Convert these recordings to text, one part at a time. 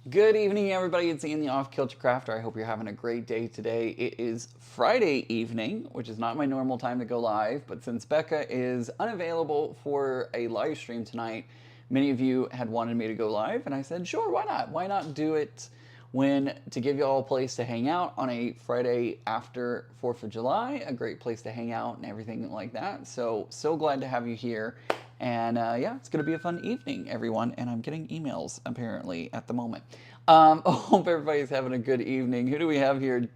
Good evening, everybody. It's Ian, the Off Kilter Crafter. I hope you're having a great day today. It is Friday evening, which is not my normal time to go live, but since Becca is unavailable for a live stream tonight, many of you had wanted me to go live, and I said, sure, why not? Why not do it to give you all a place to hang out on a Friday after 4th of July, a great place to hang out and everything like that. So glad to have you here. And yeah, it's going to be a fun evening, everyone. And I'm getting emails, apparently, at the moment. Hope everybody's having a good evening. Who do we have here?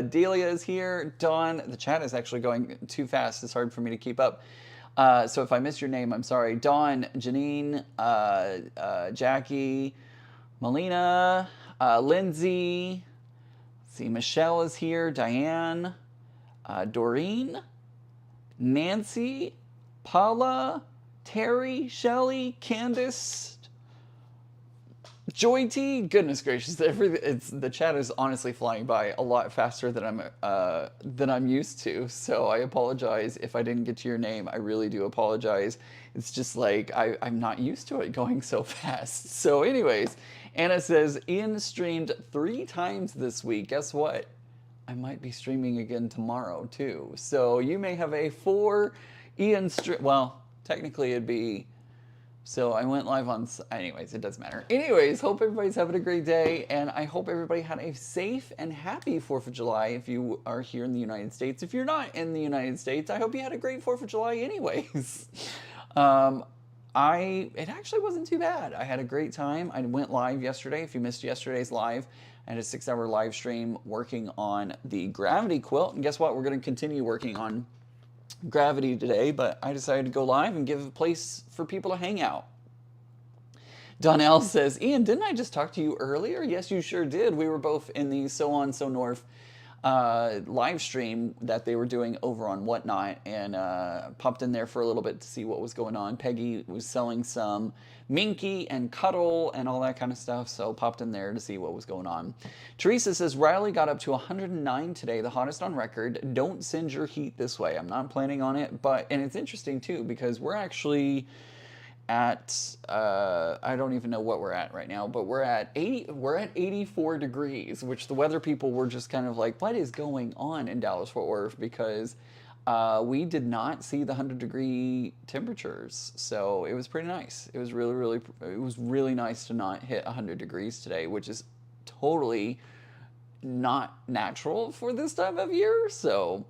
Delia is here. Dawn. The chat is actually going too fast. It's hard for me to keep up. So if I missed your name, I'm sorry. Dawn, Janine, Jackie, Melina, Lindsay. Let's see, Michelle is here. Diane, Doreen, Nancy, Paula, Terry, Shelly, Candace, Joy T. Goodness gracious, the chat is honestly flying by a lot faster than I'm used to. So I apologize if I didn't get to your name. I really do apologize. It's just like I'm not used to it going so fast. So anyways, Anna says Ian streamed 3 times this week. Guess what? I might be streaming again tomorrow too. So you may have a 4 Ian stream. Well, technically it'd be, so I went live on, anyways, it doesn't matter. Anyways, hope everybody's having a great day, and I hope everybody had a safe and happy 4th of July if you are here in the United States. If you're not in the United States, I hope you had a great 4th of July anyways. It actually wasn't too bad. I had a great time. I went live yesterday. If you missed yesterday's live, I had a 6-hour live stream working on the Gravity quilt, and guess what? We're going to continue working on Gravity today, but I decided to go live and give a place for people to hang out. Donnell says, Ian, didn't I just talk to you earlier? Yes, you sure did. We were both in the So On So North live stream that they were doing over on Whatnot, and popped in there for a little bit to see what was going on. Peggy was selling some Minky and Cuddle and all that kind of stuff, so popped in there to see what was going on. Teresa says, Riley got up to 109 today, the hottest on record. Don't send your heat this way. I'm not planning on it, and it's interesting too, because we're actually at, I don't even know what we're at right now, but we're at 84 degrees, which the weather people were just kind of like, what is going on in Dallas-Fort Worth? Because we did not see the 100-degree temperatures, so it was pretty nice. It was really nice to not hit 100 degrees today, which is totally not natural for this time of year. So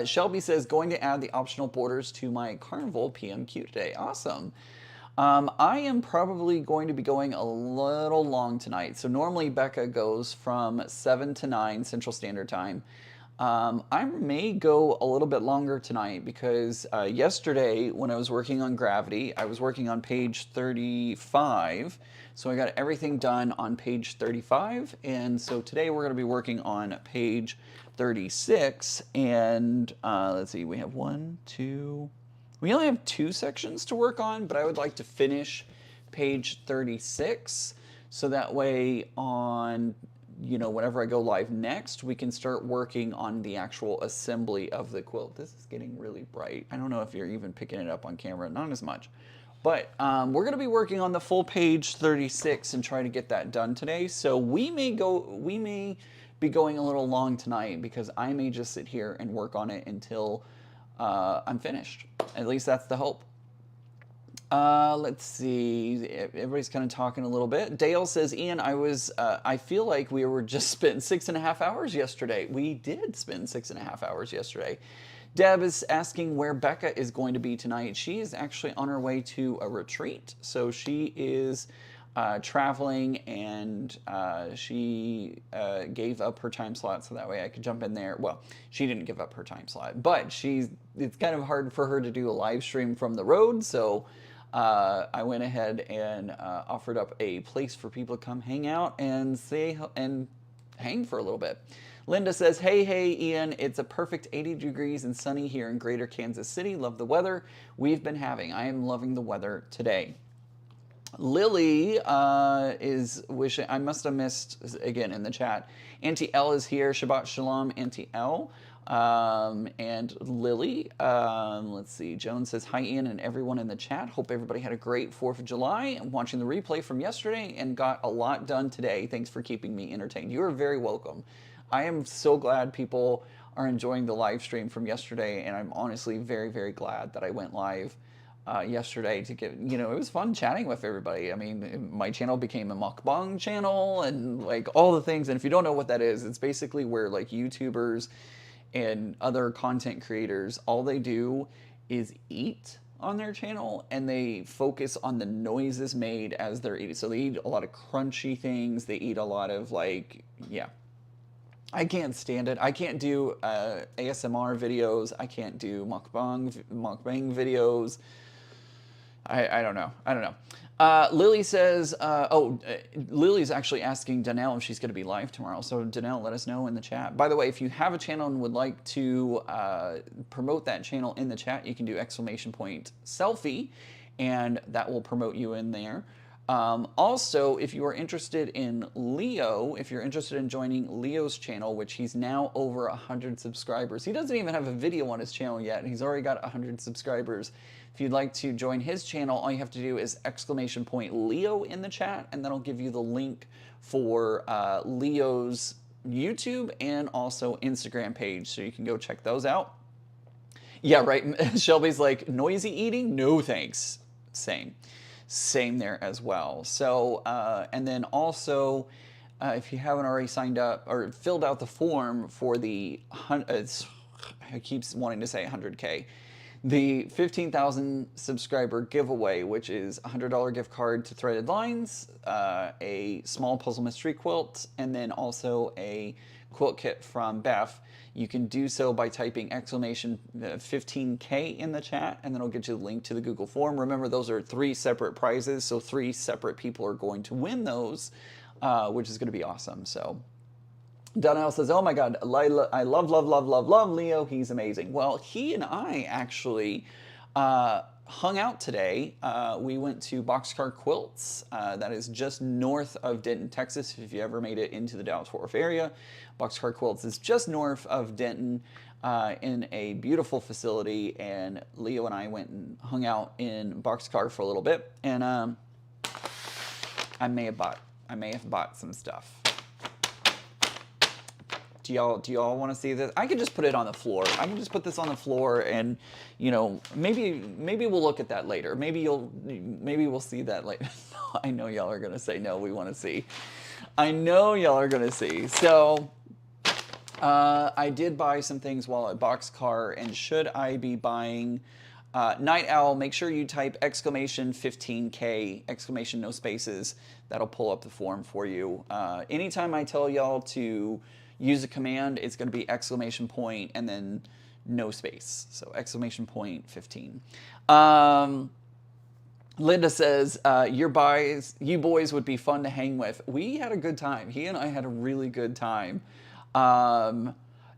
Shelby says, going to add the optional borders to my Carnival PMQ today. Awesome. I am probably going to be going a little long tonight. So normally Becca goes from 7 to 9 Central Standard Time. I may go a little bit longer tonight because yesterday when I was working on Gravity, I was working on page 35. So I got everything done on page 35. And so today we're going to be working on page 36. And let's see, we have we only have 2 sections to work on, but I would like to finish page 36. So that way on, whenever I go live next, we can start working on the actual assembly of the quilt. This is getting really bright. I don't know if you're even picking it up on camera, not as much. But we're going to be working on the full page 36 and try to get that done today. So we may be going a little long tonight because I may just sit here and work on it until I'm finished. At least that's the hope. Let's see. Everybody's kind of talking a little bit. Dale says, Ian, I feel like we were just spent 6.5 hours yesterday. We did spend 6.5 hours yesterday. Deb is asking where Becca is going to be tonight. She is actually on her way to a retreat. So she is traveling, and she gave up her time slot so that way I could jump in there. Well, she didn't give up her time slot, but it's kind of hard for her to do a live stream from the road. So I went ahead and offered up a place for people to come hang out and hang for a little bit. Linda says, hey, Ian, it's a perfect 80 degrees and sunny here in Greater Kansas City. Love the weather we've been having. I am loving the weather today. Lily is wishing, I must have missed, again in the chat, Auntie L is here. Shabbat Shalom, Auntie L. And Lily, let's see, Joan says, hi Ian and everyone in the chat. Hope everybody had a great 4th of July. I'm watching the replay from yesterday and got a lot done today. Thanks for keeping me entertained. You are very welcome. I am so glad people are enjoying the live stream from yesterday, and I'm honestly very, very glad that I went live yesterday to get, you know, it was fun chatting with everybody. I mean, my channel became a mukbang channel and like all the things. And if you don't know what that is, it's basically where like YouTubers and other content creators, all they do is eat on their channel, and they focus on the noises made as they're eating. So they eat a lot of crunchy things. They eat a lot of like, yeah. I can't stand it. I can't do ASMR videos. I can't do mukbang videos. I don't know. I don't know. Lily says, Lily's actually asking Danelle if she's going to be live tomorrow. So Danelle, let us know in the chat. By the way, if you have a channel and would like to promote that channel in the chat, you can do ! selfie, and that will promote you in there. Also, if you are interested in Leo, if you're interested in joining Leo's channel, which he's now over 100 subscribers. He doesn't even have a video on his channel yet, and he's already got 100 subscribers. If you'd like to join his channel, all you have to do is ! Leo in the chat, and that'll give you the link for Leo's YouTube and also Instagram page, so you can go check those out. Yeah, right. Shelby's like, noisy eating? No thanks. Same there as well. So, and then also, if you haven't already signed up or filled out the form for the, I keep wanting to say 100K, the 15,000 subscriber giveaway, which is a $100 gift card to Threaded Lines, a small puzzle mystery quilt, and then also a quilt kit from Beth. You can do so by typing ! 15K in the chat, and then it'll get you the link to the Google form. Remember, those are 3 separate prizes, so 3 separate people are going to win those, which is going to be awesome. So Donnell says, oh my God, I love Leo. He's amazing. Well, he and I actually hung out today. We went to Boxcar Quilts. That is just north of Denton, Texas, if you ever made it into the Dallas-Fort Worth area. Boxcar Quilts is just north of Denton in a beautiful facility, and Leo and I went and hung out in Boxcar for a little bit, and I may have bought some stuff. Do y'all want to see this? I could just put it on the floor. I can just put this on the floor, and you know, maybe we'll look at that later. Maybe we'll see that later. I know y'all are gonna say no. We want to see. I know y'all are gonna see. So I did buy some things while at Boxcar, and should I be buying Night Owl? Make sure you type ! 15K ! No spaces. That'll pull up the form for you. Anytime I tell y'all to use a command, it's going to be ! And then no space. So ! 15. Linda says, you boys would be fun to hang with. We had a good time. He and I had a really good time.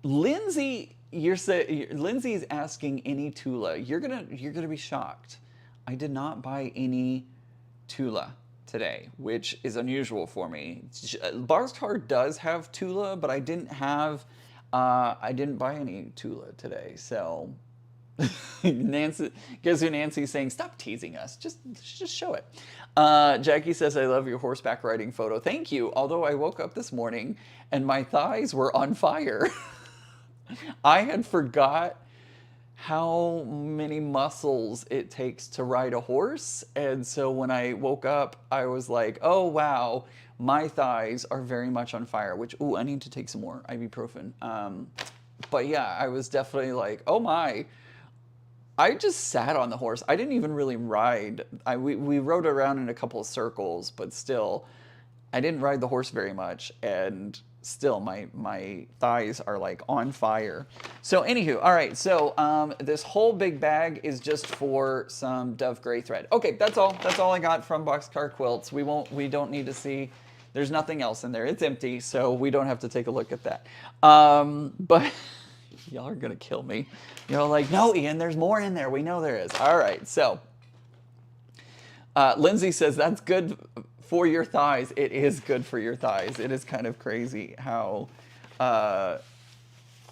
Lindsay, Lindsay's asking any Tula. You're gonna be shocked. I did not buy any Tula today, which is unusual for me. Boxcar does have Tula, but I didn't buy any Tula today. So Nancy, guess who Nancy's saying? Stop teasing us. Just show it. Jackie says, I love your horseback riding photo. Thank you. Although I woke up this morning and my thighs were on fire. I had forgot how many muscles it takes to ride a horse. And so when I woke up, I was like, oh, wow, my thighs are very much on fire, which, ooh, I need to take some more ibuprofen. But yeah, I was definitely like, oh my. I just sat on the horse. I didn't even really ride. We rode around in a couple of circles, but still, I didn't ride the horse very much. And still, my thighs are like on fire. So anywho, all right. So this whole big bag is just for some Dove Gray thread. Okay, that's all. That's all I got from Boxcar Quilts. We don't need to see. There's nothing else in there. It's empty, so we don't have to take a look at that. But y'all are gonna kill me. You're like, no, Ian, there's more in there. We know there is. All right, so Lindsay says that's good for your thighs. It is good for your thighs. It is kind of crazy how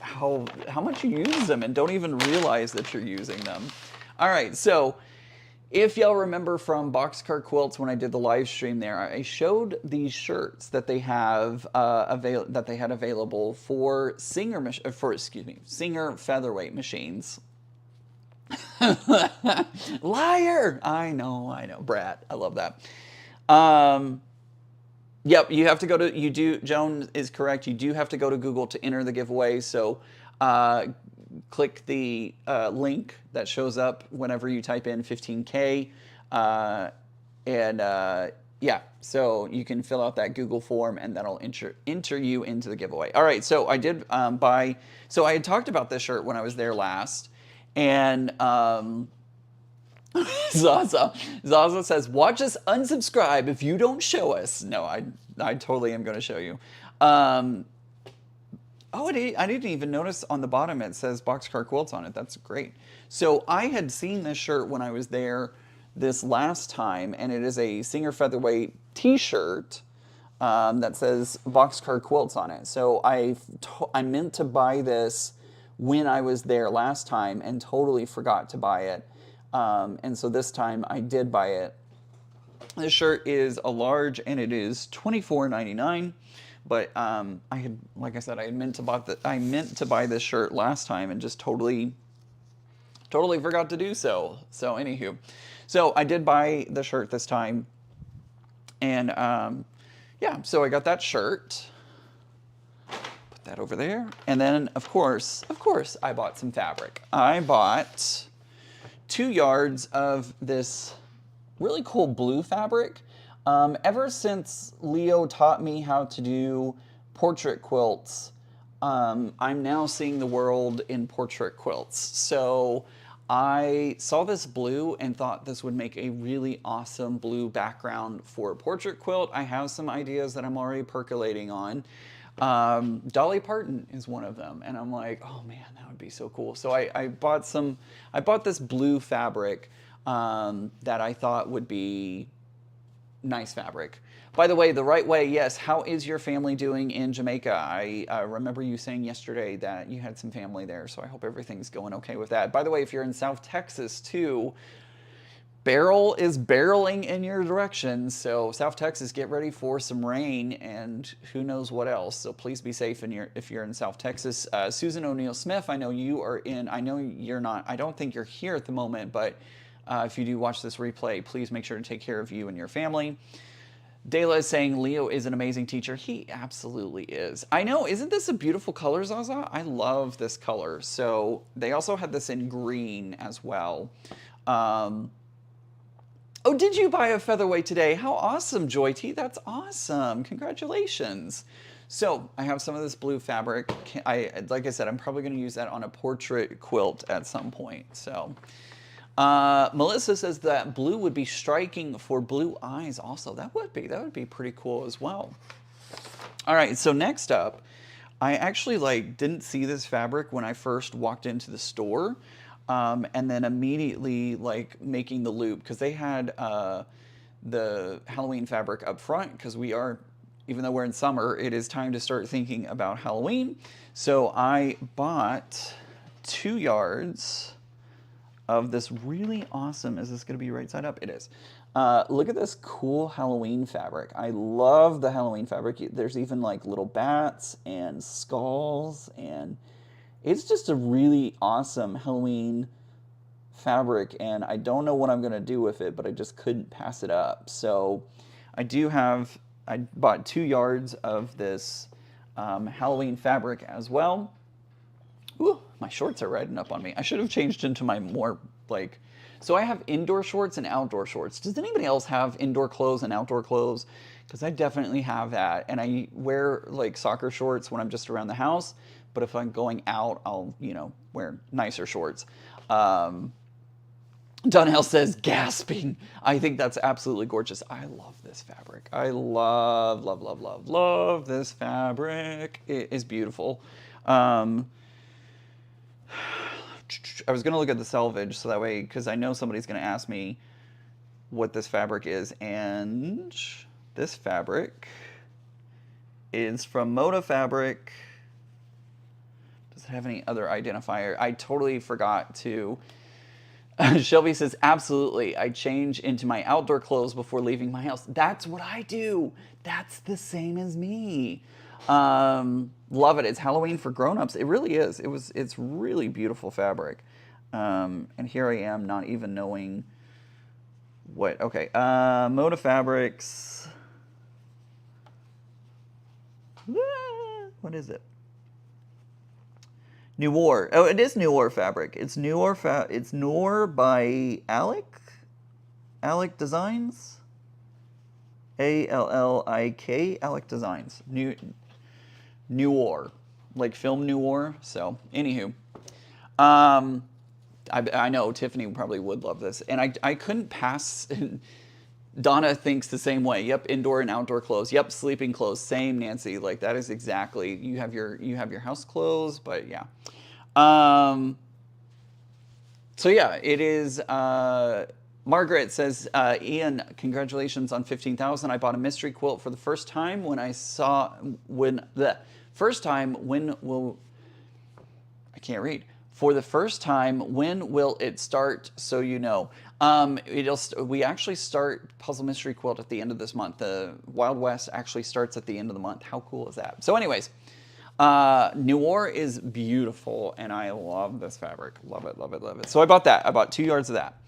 how much you use them and don't even realize that you're using them. All right, so if y'all remember from Boxcar Quilts when I did the live stream there, I showed these shirts that they have available for Singer featherweight machines. Liar! I know, brat. I love that. Yep, you have to go to, Joan is correct, you do have to go to Google to enter the giveaway, so click the link that shows up whenever you type in 15K, yeah, so you can fill out that Google form and that'll enter you into the giveaway. All right, so I did so I had talked about this shirt when I was there last, and Zaza says, watch us unsubscribe if you don't show us. No, I totally am going to show you. Oh, I didn't even notice on the bottom it says Boxcar Quilts on it. That's great. So I had seen this shirt when I was there this last time, and it is a Singer Featherweight t-shirt that says Boxcar Quilts on it. So I meant to buy this when I was there last time and totally forgot to buy it. And so this time I did buy it. This shirt is a large and it is $24.99. But like I said, I meant to buy this shirt last time and just totally forgot to do so. So anywho, so I did buy the shirt this time, and yeah, so I got that shirt. Put that over there, and then of course, I bought some fabric. I bought 2 yards of this really cool blue fabric. Ever since Leo taught me how to do portrait quilts, I'm now seeing the world in portrait quilts. So I saw this blue and thought this would make a really awesome blue background for a portrait quilt. I have some ideas that I'm already percolating on. Dolly Parton is one of them, and I'm like, oh man, that would be so cool. So I bought this blue fabric that I thought would be nice fabric. By the way, the right way, yes, how is your family doing in Jamaica? I remember you saying yesterday that you had some family there, so I hope everything's going okay with that. By the way, if you're in South Texas too, Beryl is barreling in your direction, so South Texas, get ready for some rain and who knows what else. So please be safe if you're in South Texas. Susan O'Neill Smith, I know you are in. I know you're not. I don't think you're here at the moment, but if you do watch this replay, please make sure to take care of you and your family. Dayla is saying Leo is an amazing teacher. He absolutely is. I know, isn't this a beautiful color, Zaza? I love this color. So they also had this in green as well. Oh, did you buy a featherweight today? How awesome, Joy T. That's awesome. Congratulations. So I have some of this blue fabric. Like I said, I'm probably going to use that on a portrait quilt at some point. So Melissa says that blue would be striking for blue eyes also. That would be pretty cool as well. All right, so next up, I actually didn't see this fabric when I first walked into the store. And then immediately making the loop, because they had the Halloween fabric up front, because even though we're in summer, it is time to start thinking about Halloween. So I bought 2 yards of this really awesome, is this going to be right side up? It is. Look at this cool Halloween fabric. I love the Halloween fabric. There's even little bats and skulls, and it's just a really awesome Halloween fabric, and I don't know what I'm going to do with it, but I just couldn't pass it up. So I bought 2 yards of this Halloween fabric as well. Ooh, my shorts are riding up on me. I should have changed into my more so I have indoor shorts and outdoor shorts. Does anybody else have indoor clothes and outdoor clothes? Because I definitely have that, and I wear soccer shorts when I'm just around the house. But if I'm going out, I'll, wear nicer shorts. Donnell says, gasping. I think that's absolutely gorgeous. I love this fabric. I love, love, love, love, love this fabric. It is beautiful. I was going to look at the selvage, so that way, because I know somebody's going to ask me what this fabric is. And this fabric is from Moda Fabric. Does it have any other identifier? I totally forgot to. Shelby says, absolutely. I change into my outdoor clothes before leaving my house. That's what I do. That's the same as me. Love it. It's Halloween for grown-ups. It really is. It's really beautiful fabric. And here I am not even knowing what. Okay. Moda Fabrics. What is it? Noir. Oh, it is Noir fabric. It's Noir. It's Noir by Alec Designs. Allik. Alec Designs. Noir, like film noir. So, anywho, I know Tiffany probably would love this, and I couldn't pass. Donna thinks the same way. Yep, indoor and outdoor clothes. Yep, sleeping clothes. Same, Nancy. Like that is exactly. You have your house clothes, but yeah. So yeah, it is. Margaret says, Ian, congratulations on 15,000. I bought a mystery quilt for the first time when I For the first time, when will it start? So you know. We actually start Puzzle Mystery Quilt at the end of this month. The Wild West actually starts at the end of the month. How cool is that? So anyways, Noir is beautiful, and I love this fabric. Love it, love it, love it. So I bought that. I bought 2 yards of that.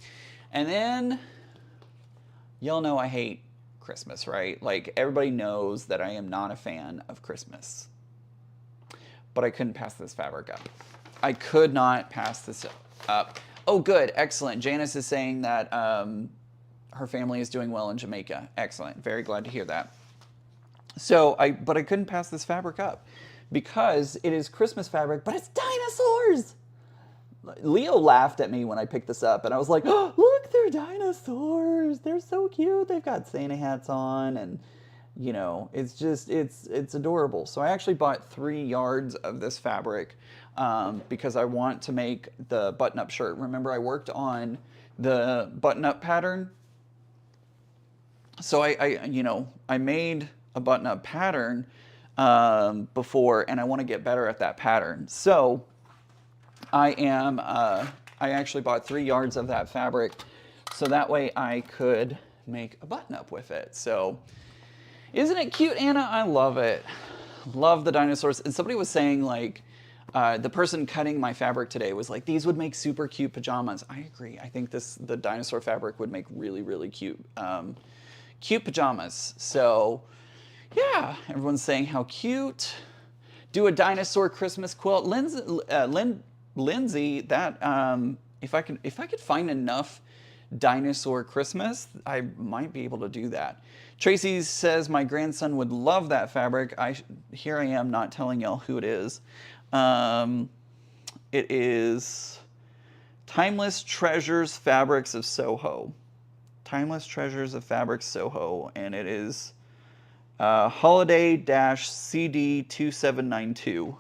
And then, y'all know I hate Christmas, right? Like, everybody knows that I am not a fan of Christmas. But I couldn't pass this fabric up. I could not pass this up. Oh, good. Excellent. Janice is saying that her family is doing well in Jamaica. Excellent. Very glad to hear that. So, but I couldn't pass this fabric up because it is Christmas fabric, but it's dinosaurs. Leo laughed at me when I picked this up, and I was like, oh, look, they're dinosaurs. They're so cute. They've got Santa hats on, and, you know, it's just, it's adorable. So I actually bought 3 yards of this fabric because I want to make the button-up shirt. Remember, I worked on the button-up pattern. So I made a button-up pattern before, and I want to get better at that pattern. So I actually bought 3 yards of that fabric so that way I could make a button-up with it. So isn't it cute, Anna? I love it. Love the dinosaurs. And somebody was saying, like, the person cutting my fabric today was like, these would make super cute pajamas. I agree. I think the dinosaur fabric would make really, really cute pajamas. So yeah, everyone's saying how cute. Do a dinosaur Christmas quilt. Lindsay, that if I could find enough dinosaur Christmas, I might be able to do that. Tracy says my grandson would love that fabric. Here I am not telling y'all who it is. It is Timeless Treasures Fabrics of Soho. Timeless Treasures of Fabrics Soho, and it is Holiday-CD2792.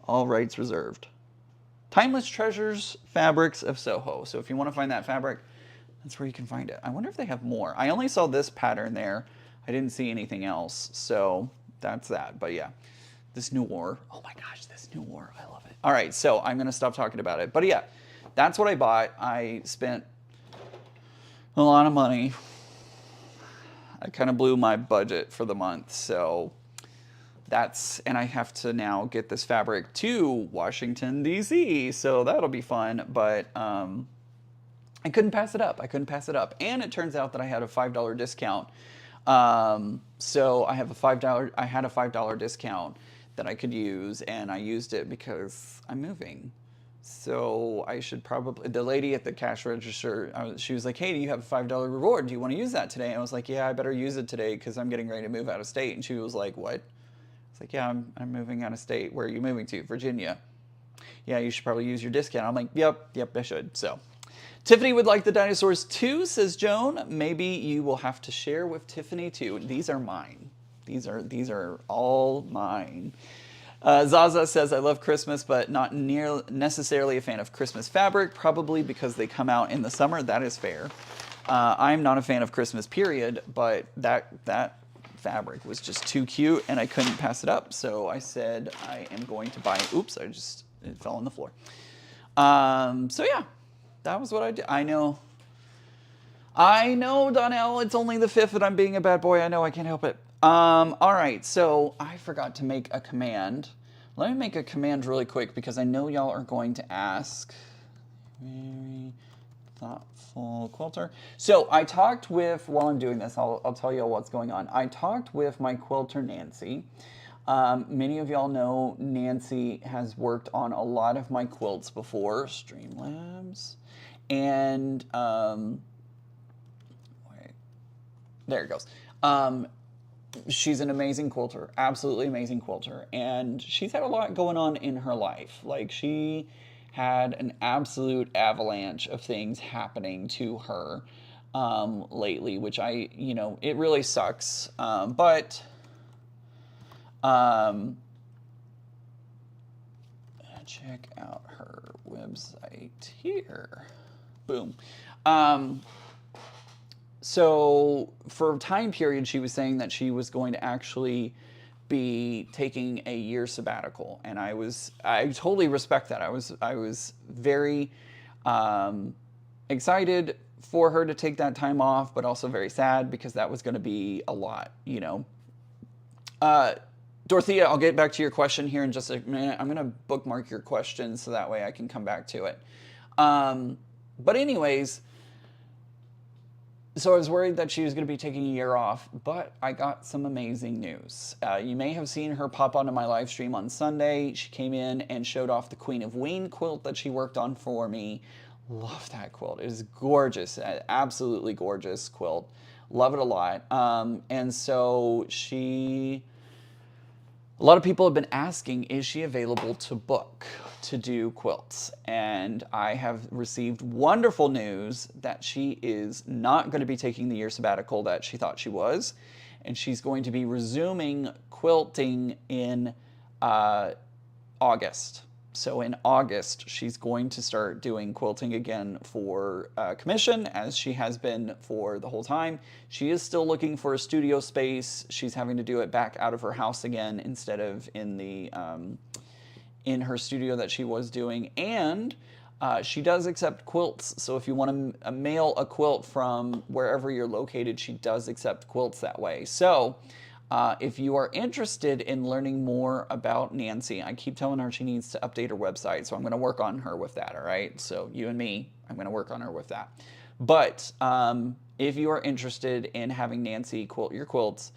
All rights reserved. Timeless Treasures Fabrics of Soho. So if you want to find that fabric, that's where you can find it. I wonder if they have more. I only saw this pattern there. I didn't see anything else. So that's that. But yeah, this Noir. Oh my gosh, this Noir. I love it. All right, so I'm going to stop talking about it. But yeah, that's what I bought. I spent a lot of money. I kind of blew my budget for the month. So and I have to now get this fabric to Washington, D.C., so that'll be fun, but I couldn't pass it up. And it turns out that I had a $5 discount. So I had a $5 discount that I could use, and I used it because I'm moving. So I should probably, the lady at the cash register, she was like, hey, do you have a $5 reward? Do you want to use that today? And I was like, yeah, I better use it today because I'm getting ready to move out of state. And she was like, what? It's like, yeah, I'm moving out of state. Where are you moving to? Virginia. Yeah, you should probably use your discount. I'm like, yep, I should. So Tiffany would like the dinosaurs too, says Joan. Maybe you will have to share with Tiffany too. These are mine. These are all mine. Zaza says, I love Christmas, but not necessarily a fan of Christmas fabric, probably because they come out in the summer. That is fair. I'm not a fan of Christmas, period, but that fabric was just too cute and I couldn't pass it up. So I said I am going to buy, oops, it fell on the floor. So yeah, that was what I did. I know, Donnell, it's only the 5th and I'm being a bad boy. I know, I can't help it. All right, so I forgot to make a command. Let me make a command really quick because I know y'all are going to ask. Very thoughtful quilter. So I talked with, while I'm doing this, I'll tell you what's going on. I talked with my quilter, Nancy. Many of y'all know Nancy has worked on a lot of my quilts before, Streamlabs. And, wait, there it goes. She's an amazing quilter, absolutely amazing quilter, and she's had a lot going on in her life. Like, she had an absolute avalanche of things happening to her lately, which it really sucks. But check out her website here. Boom. So for a time period, she was saying that she was going to actually be taking a year sabbatical, and I totally respect that. I was very excited for her to take that time off, but also very sad because that was going to be a lot, Dorothea, I'll get back to your question here in just a minute. I'm going to bookmark your question so that way I can come back to it. But anyways, so I was worried that she was going to be taking a year off, but I got some amazing news. You may have seen her pop onto my live stream on Sunday. She came in and showed off the Queen of Ween quilt that she worked on for me. Love that quilt. It is gorgeous, absolutely gorgeous quilt. Love it a lot. And so a lot of people have been asking, is she available to book to do quilts? And I have received wonderful news that she is not going to be taking the year sabbatical that she thought she was. And she's going to be resuming quilting in August. So in August, she's going to start doing quilting again for commission, as she has been for the whole time. She is still looking for a studio space. She's having to do it back out of her house again instead of in her studio that she was doing. And she does accept quilts. So if you want to mail a quilt from wherever you're located, she does accept quilts that way. So if you are interested in learning more about Nancy, I keep telling her she needs to update her website, so I'm going to work on her with that, all right? So you and me, I'm going to work on her with that. But if you are interested in having Nancy quilt your quilts,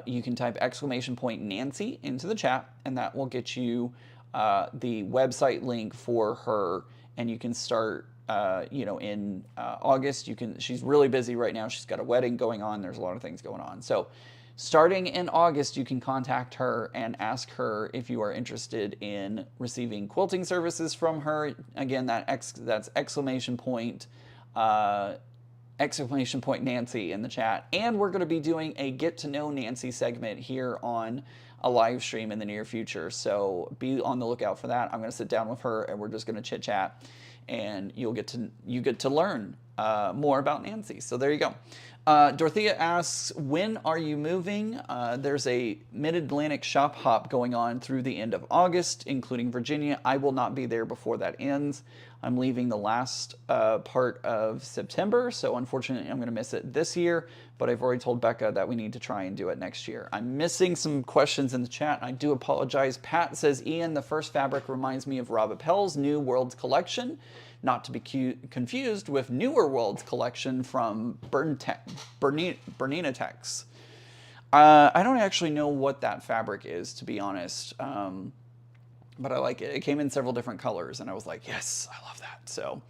you can type _Nancy into the chat, and that will get you the website link for her, and you can start in August. She's really busy right now. She's got a wedding going on. There's a lot of things going on. So starting in August, you can contact her and ask her if you are interested in receiving quilting services from her. Again, that's !Nancy in the chat. And we're going to be doing a Get to Know Nancy segment here on a live stream in the near future. So be on the lookout for that. I'm going to sit down with her and we're just going to chit chat, and you get to learn more about Nancy. So there you go. Dorothea asks, when are you moving? There's a Mid-Atlantic shop hop going on through the end of August, including Virginia. I will not be there before that ends. I'm leaving the last part of September, so unfortunately I'm going to miss it this year, but I've already told Becca that we need to try and do it next year. I'm missing some questions in the chat, and I do apologize. Pat says, Ian, the first fabric reminds me of Rob Appel's New Worlds collection, not to be confused with Newer Worlds collection from Berninatex. I don't actually know what that fabric is, to be honest, but I like it. It came in several different colors, and I was like, yes, I love that. So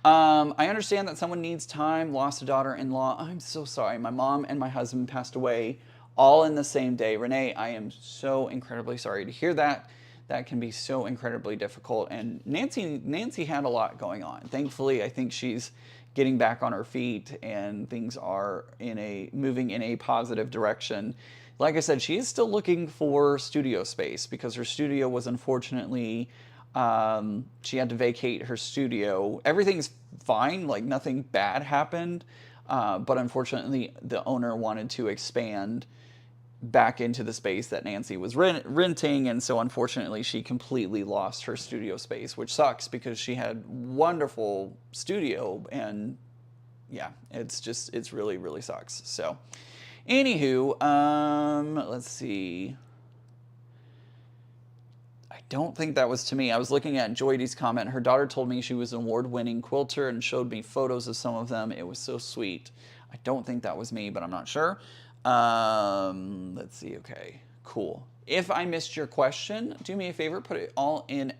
I understand that someone needs time, lost a daughter-in-law. I'm so sorry. My mom and my husband passed away all in the same day. Renee, I am so incredibly sorry to hear that. That can be so incredibly difficult. And Nancy had a lot going on. Thankfully, I think she's getting back on her feet and things are moving in a positive direction. Like I said, she is still looking for studio space because her studio was unfortunately, she had to vacate her studio. Everything's fine, like nothing bad happened, but unfortunately the owner wanted to expand back into the space that Nancy was renting, and so unfortunately she completely lost her studio space, which sucks because she had wonderful studio, and yeah, it's really, really sucks. So anywho, let's see. I don't think that was to me. I was looking at Joydy's comment. Her daughter told me she was an award-winning quilter and showed me photos of some of them. It was so sweet. I don't think that was me, but I'm not sure. Let's see. Okay, cool. If I missed your question, do me a favor, put it all in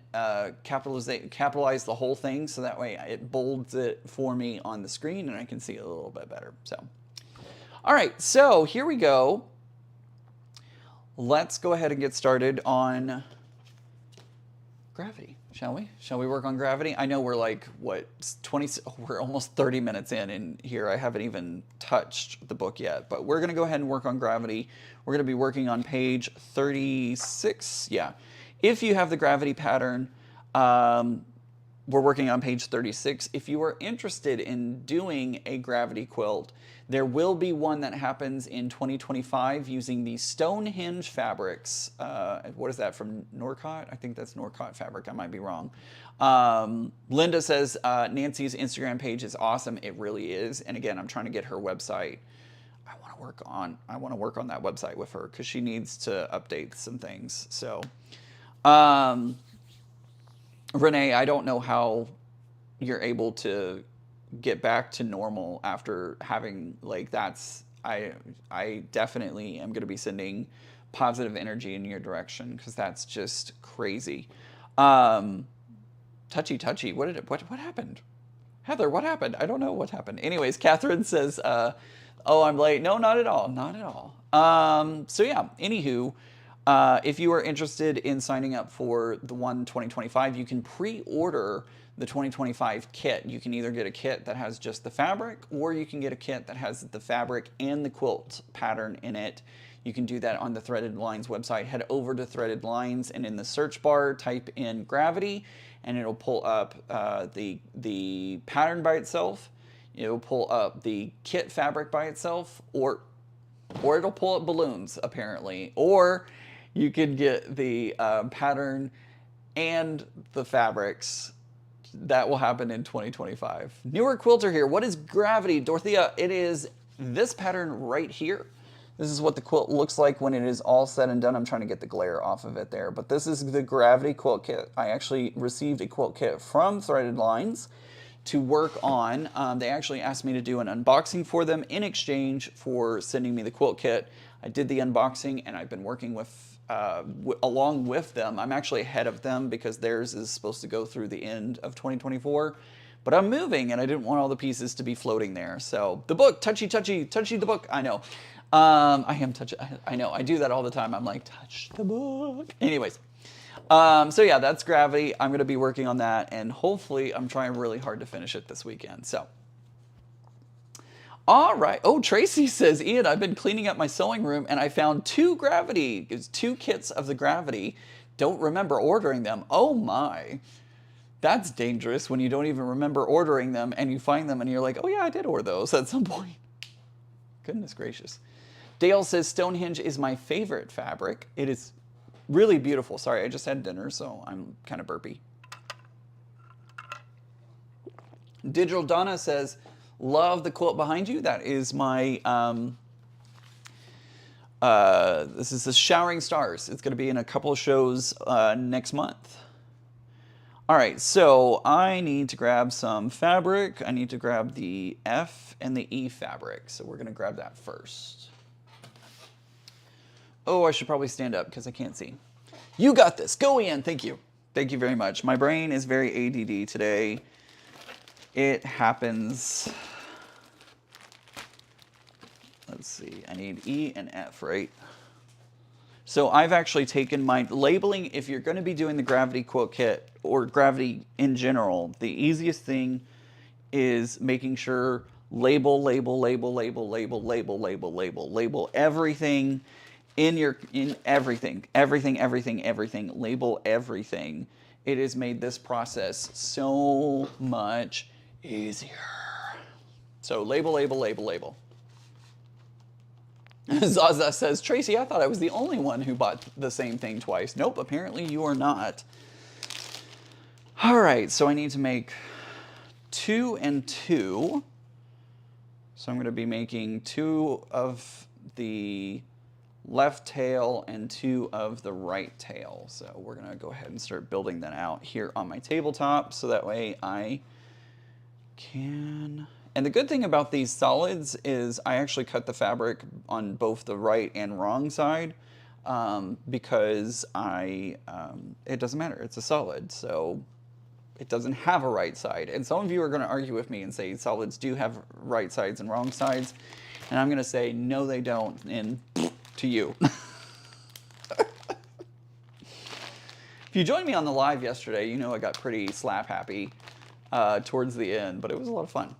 capitalize the whole thing so that way it bolds it for me on the screen and I can see it a little bit better. So, all right, so here we go. Let's go ahead and get started on gravity, shall we? Shall we work on gravity? I know we're like, what, we're almost 30 minutes in here. I haven't even touched the book yet, but we're gonna go ahead and work on gravity. We're gonna be working on page 36, yeah. If you have the gravity pattern, we're working on page 36. If you are interested in doing a gravity quilt, there will be one that happens in 2025 using the Stonehenge fabrics. What is that, from Norcott? I think that's Norcott fabric. I might be wrong. Linda says Nancy's Instagram page is awesome. It really is. And again, I'm trying to get her website. I want to work on that website with her because she needs to update some things. So, Renee, I don't know how you're able to get back to normal after having, like, that's, I definitely am going to be sending positive energy in your direction because that's just crazy. Touchy, what happened? Heather, what happened? I don't know what happened. Anyways, Catherine says, oh, I'm late. No, not at all. Not at all. So yeah, anywho, if you are interested in signing up for the one 2025, you can pre-order the 2025 kit. You can either get a kit that has just the fabric, or you can get a kit that has the fabric and the quilt pattern in it. You can do that on the Threaded Lines website. Head over to Threaded Lines and in the search bar type in gravity and it'll pull up the pattern by itself. It'll pull up the kit fabric by itself, or it'll pull up balloons apparently, or you could get the pattern and the fabrics. That will happen in 2025. Newer quilter here. What is gravity, Dorothea? It is this pattern right here. This is what the quilt looks like when it is all said and done. I'm trying to get the glare off of it there, but this is the gravity quilt kit. I actually received a quilt kit from Threaded Lines to work on. They actually asked me to do an unboxing for them in exchange for sending me the quilt kit. I did the unboxing and I've been working with along with them. I'm actually ahead of them because theirs is supposed to go through the end of 2024, but I'm moving and I didn't want all the pieces to be floating there. So the book, touchy the book. I know. I am touching. I know. I do that all the time. I'm like, touch the book. Anyways. So yeah, that's gravity. I'm going to be working on that and hopefully I'm trying really hard to finish it this weekend. So. All right. Oh, Tracy says, Ian, I've been cleaning up my sewing room and I found two kits of the gravity. Don't remember ordering them. Oh my. That's dangerous when you don't even remember ordering them and you find them and you're like, oh yeah, I did order those at some point. Goodness gracious. Dale says, Stonehenge is my favorite fabric. It is really beautiful. Sorry, I just had dinner, so I'm kind of burpy. Digital Donna says, love the quilt behind you. That is my, this is the Showering Stars. It's going to be in a couple of shows next month. All right, so I need to grab some fabric. I need to grab the F and the E fabric. So we're going to grab that first. Oh, I should probably stand up because I can't see. You got this. Go, Ian. Thank you. Thank you very much. My brain is very ADD today. It happens. Let's see, I need E and F, right? So I've actually taken my labeling. If you're going to be doing the gravity quilt kit or gravity in general, the easiest thing is making sure label everything in everything, label everything. It has made this process so much easier. So label. Zaza says, Tracy, I thought I was the only one who bought the same thing twice. Nope, apparently you are not. All right, so I need to make 2 and 2. So I'm going to be making 2 of the left tail and 2 of the right tail. So we're going to go ahead and start building that out here on my tabletop, so that way I can... And the good thing about these solids is I actually cut the fabric on both the right and wrong side, because it doesn't matter, it's a solid, so it doesn't have a right side. And some of you are going to argue with me and say solids do have right sides and wrong sides, and I'm going to say no they don't, and to you. If you joined me on the live yesterday, you know I got pretty slap happy towards the end, but it was a lot of fun.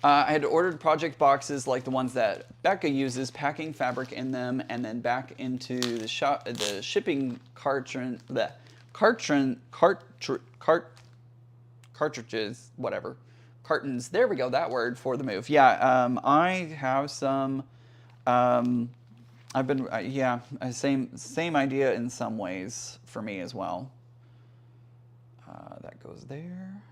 I had ordered project boxes like the ones that Becca uses, packing fabric in them, and then back into the shipping cartridges, whatever, cartons. There we go, that word for the move. Yeah, I have some. I've been yeah, same idea in some ways for me as well. That goes there.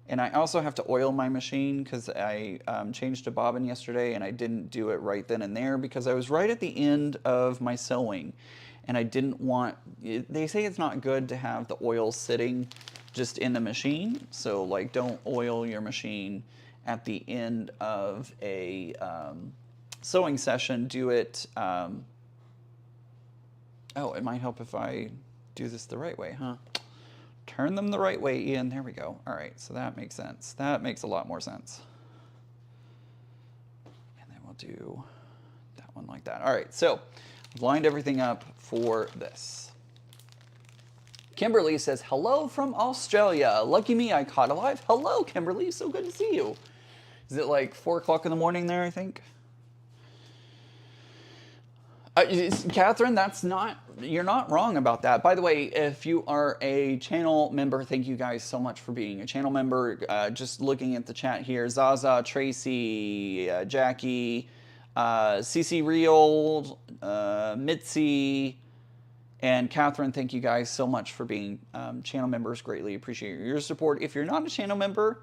And I also have to oil my machine because I changed a bobbin yesterday and I didn't do it right then and there because I was right at the end of my sewing and I didn't want, they say it's not good to have the oil sitting just in the machine. So like don't oil your machine at the end of a sewing session. Do it, oh, it might help if I do this the right way, huh? Turn them the right way, Ian. There we go. All right, so that makes sense. That makes a lot more sense. And then we'll do that one like that. All right, so I've lined everything up for this. Kimberly says, hello from Australia. Lucky me, I caught a live. Hello, Kimberly. So good to see you. Is it like 4 o'clock in the morning there, I think? Catherine, you're not wrong about that. By the way, if you are a channel member, thank you guys so much for being a channel member. Just looking at the chat here, Zaza, Tracy, Jackie, CC Real, Mitzi, and Catherine, thank you guys so much for being channel members. Greatly appreciate your support. If you're not a channel member,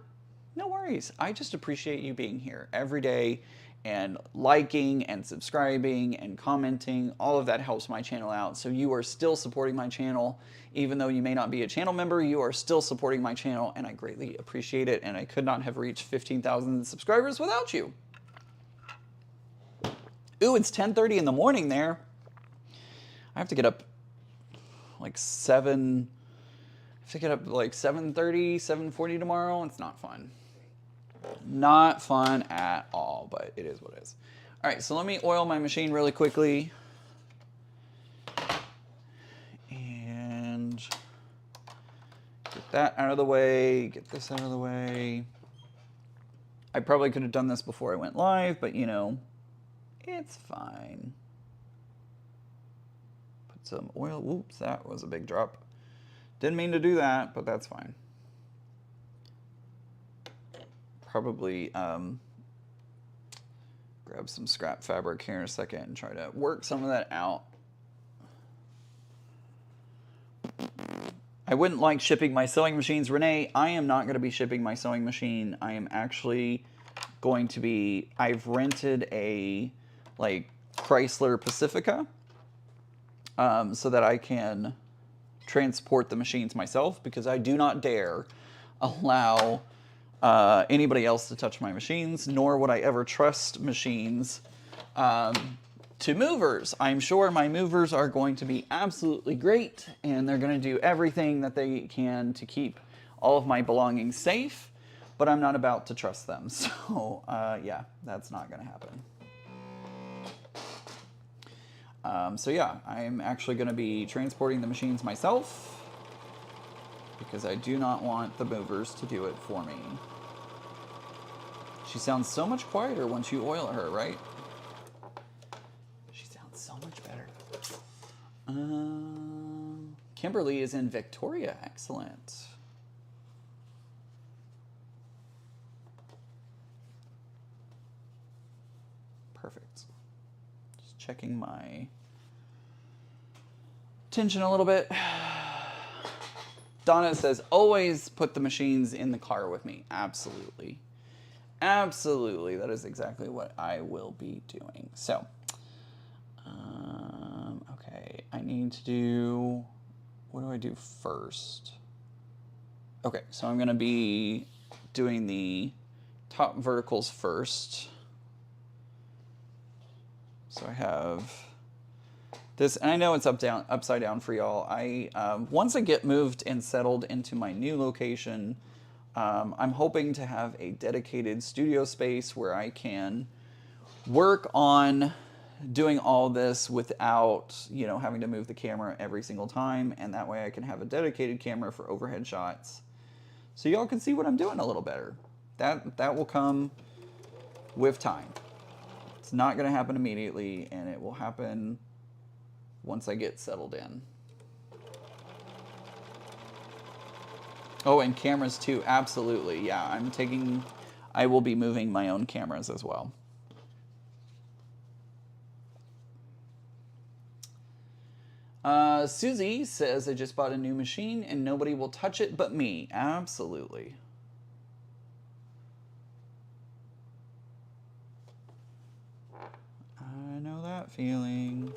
no worries. I just appreciate you being here every day and liking and subscribing and commenting. All of that helps my channel out. So you are still supporting my channel. Even though you may not be a channel member, you are still supporting my channel and I greatly appreciate it. And I could not have reached 15,000 subscribers without you. Ooh, it's 10:30 in the morning there. I have to get up like 7, I have to get up like 7:30, 7:40 tomorrow. It's not fun. Not fun at all, but it is what it is. All right, so let me oil my machine really quickly. And get that out of the way, get this out of the way. I probably could have done this before I went live, but you know, it's fine. Put some oil, oops, that was a big drop. Didn't mean to do that, but that's fine. Probably grab some scrap fabric here in a second and try to work some of that out. I wouldn't like shipping my sewing machines. Renee, I am not going to be shipping my sewing machine. I am actually going to be, I've rented a like Chrysler Pacifica so that I can transport the machines myself because I do not dare allow anybody else to touch my machines, nor would I ever trust machines to movers. I'm sure my movers are going to be absolutely great and they're going to do everything that they can to keep all of my belongings safe, but I'm not about to trust them. So yeah, that's not going to happen. So yeah, I'm actually going to be transporting the machines myself because I do not want the movers to do it for me. She sounds so much quieter once you oil her, right? She sounds so much better. Kimberly is in Victoria. Excellent. Just checking my tension a little bit. Donna says, always put the machines in the car with me. Absolutely. Absolutely. That is exactly what I will be doing. So, okay. I need to do, what do I do first? Okay, so I'm going to be doing the top verticals first. So I have this, and I know it's upside down for y'all. Once I get moved and settled into my new location, I'm hoping to have a dedicated studio space where I can work on doing all this without, having to move the camera every single time, and that way I can have a dedicated camera for overhead shots, so y'all can see what I'm doing a little better. That will come with time. It's not going to happen immediately, and it will happen once I get settled in. Oh, and cameras too. Absolutely. Yeah, I will be moving my own cameras as well. Susie says, I just bought a new machine and nobody will touch it but me. Absolutely. I know that feeling.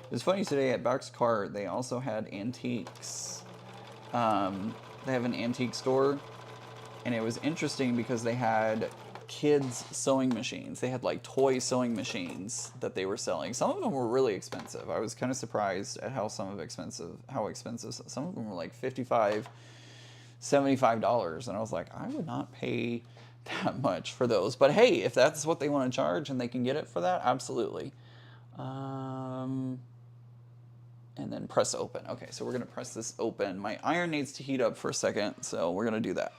It was funny today at Boxcar, they also had antiques. They have an antique store, and it was interesting because they had kids sewing machines. They had like toy sewing machines that they were selling. Some of them were really expensive. I was kind of surprised at how expensive some of them were, like $55, $75, and I was like, I would not pay that much for those. But hey, if that's what they want to charge and they can get it for that, absolutely. And then press open. Okay, so we're gonna press this open. My iron needs to heat up for a second, so we're gonna do that.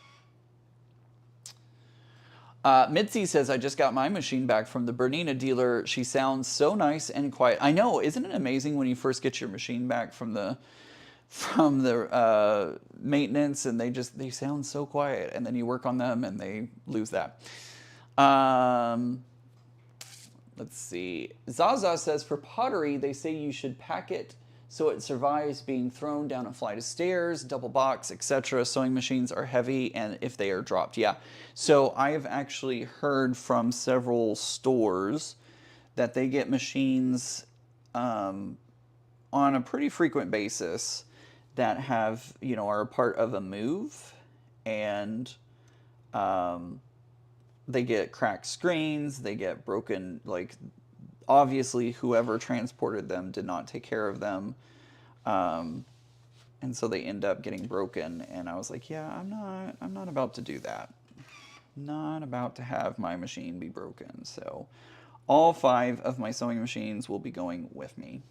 Mitzi says, I just got my machine back from the Bernina dealer. She sounds so nice and quiet. I know, isn't it amazing when you first get your machine back from the maintenance, and they sound so quiet, and then you work on them and they lose that. Let's see. Zaza says, for pottery, they say you should pack it so it survives being thrown down a flight of stairs, double box, etc. Sewing machines are heavy, and if they are dropped, yeah. So I've actually heard from several stores that they get machines on a pretty frequent basis that have, are a part of a move, and they get cracked screens, they get broken, like, obviously whoever transported them did not take care of them, and so they end up getting broken. And I was like, yeah, I'm not about to do that. Not about to have my machine be broken. So all 5 of my sewing machines will be going with me.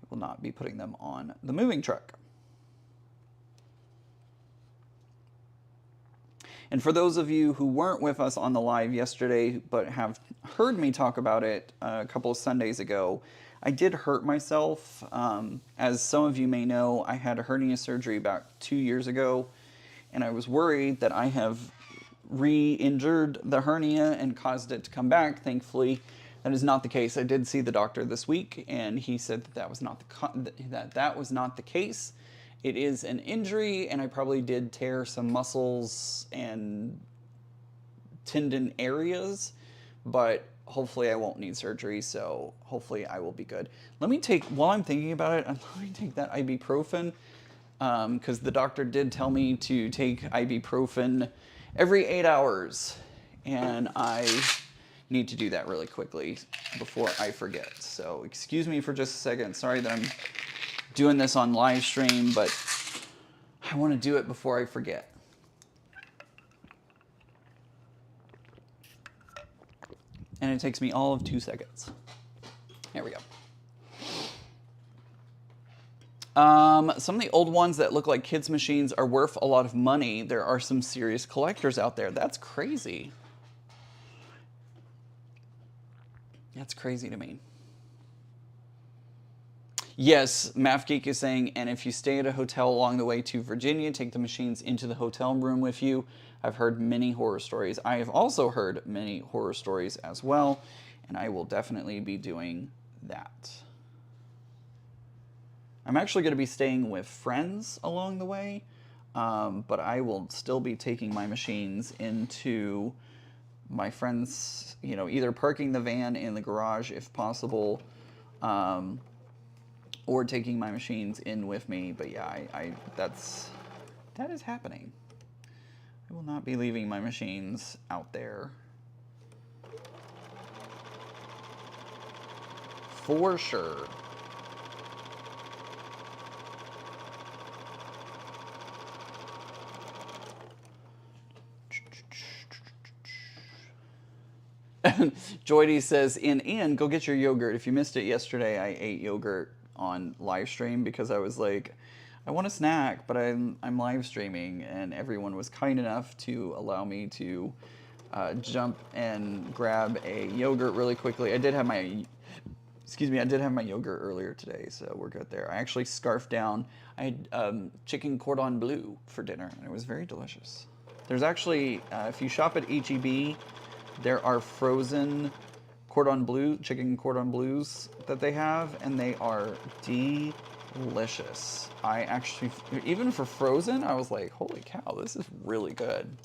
I will not be putting them on the moving truck. And for those of you who weren't with us on the live yesterday, but have heard me talk about it a couple of Sundays ago, I did hurt myself. As some of you may know, I had a hernia surgery about 2 years ago, and I was worried that I have re-injured the hernia and caused it to come back. Thankfully, that is not the case. I did see the doctor this week, and he said that was not the case. It is an injury, and I probably did tear some muscles and tendon areas, but hopefully I won't need surgery, so hopefully I will be good. While I'm thinking about it, let me take that ibuprofen, because the doctor did tell me to take ibuprofen every 8 hours, and I need to do that really quickly before I forget. So excuse me for just a second. Sorry that I'm doing this on live stream, but I want to do it before I forget. And it takes me all of 2 seconds. There we go. Some of the old ones that look like kids' machines are worth a lot of money. There are some serious collectors out there. That's crazy. That's crazy to me. Yes, Math Geek is saying, and if you stay at a hotel along the way to Virginia, take the machines into the hotel room with you. I've heard many horror stories. I have also heard many horror stories as well. and I will definitely be doing that. I'm actually going to be staying with friends along the way, but I will still be taking my machines into my friends, you know, either parking the van in the garage if possible, or taking my machines in with me. But yeah, that is happening. I will not be leaving my machines out there. For sure. Joydy says, Ian, go get your yogurt. If you missed it yesterday, I ate yogurt on live stream because I was like, I want a snack, but I'm live streaming, and everyone was kind enough to allow me to jump and grab a yogurt really quickly. I did have my yogurt earlier today, so we're good there. I actually scarfed down. I had chicken cordon bleu for dinner, and it was very delicious. There's actually, if you shop at H-E-B, there are frozen chicken cordon bleus that they have, and they are delicious. I actually, even for frozen, I was like, holy cow, this is really good.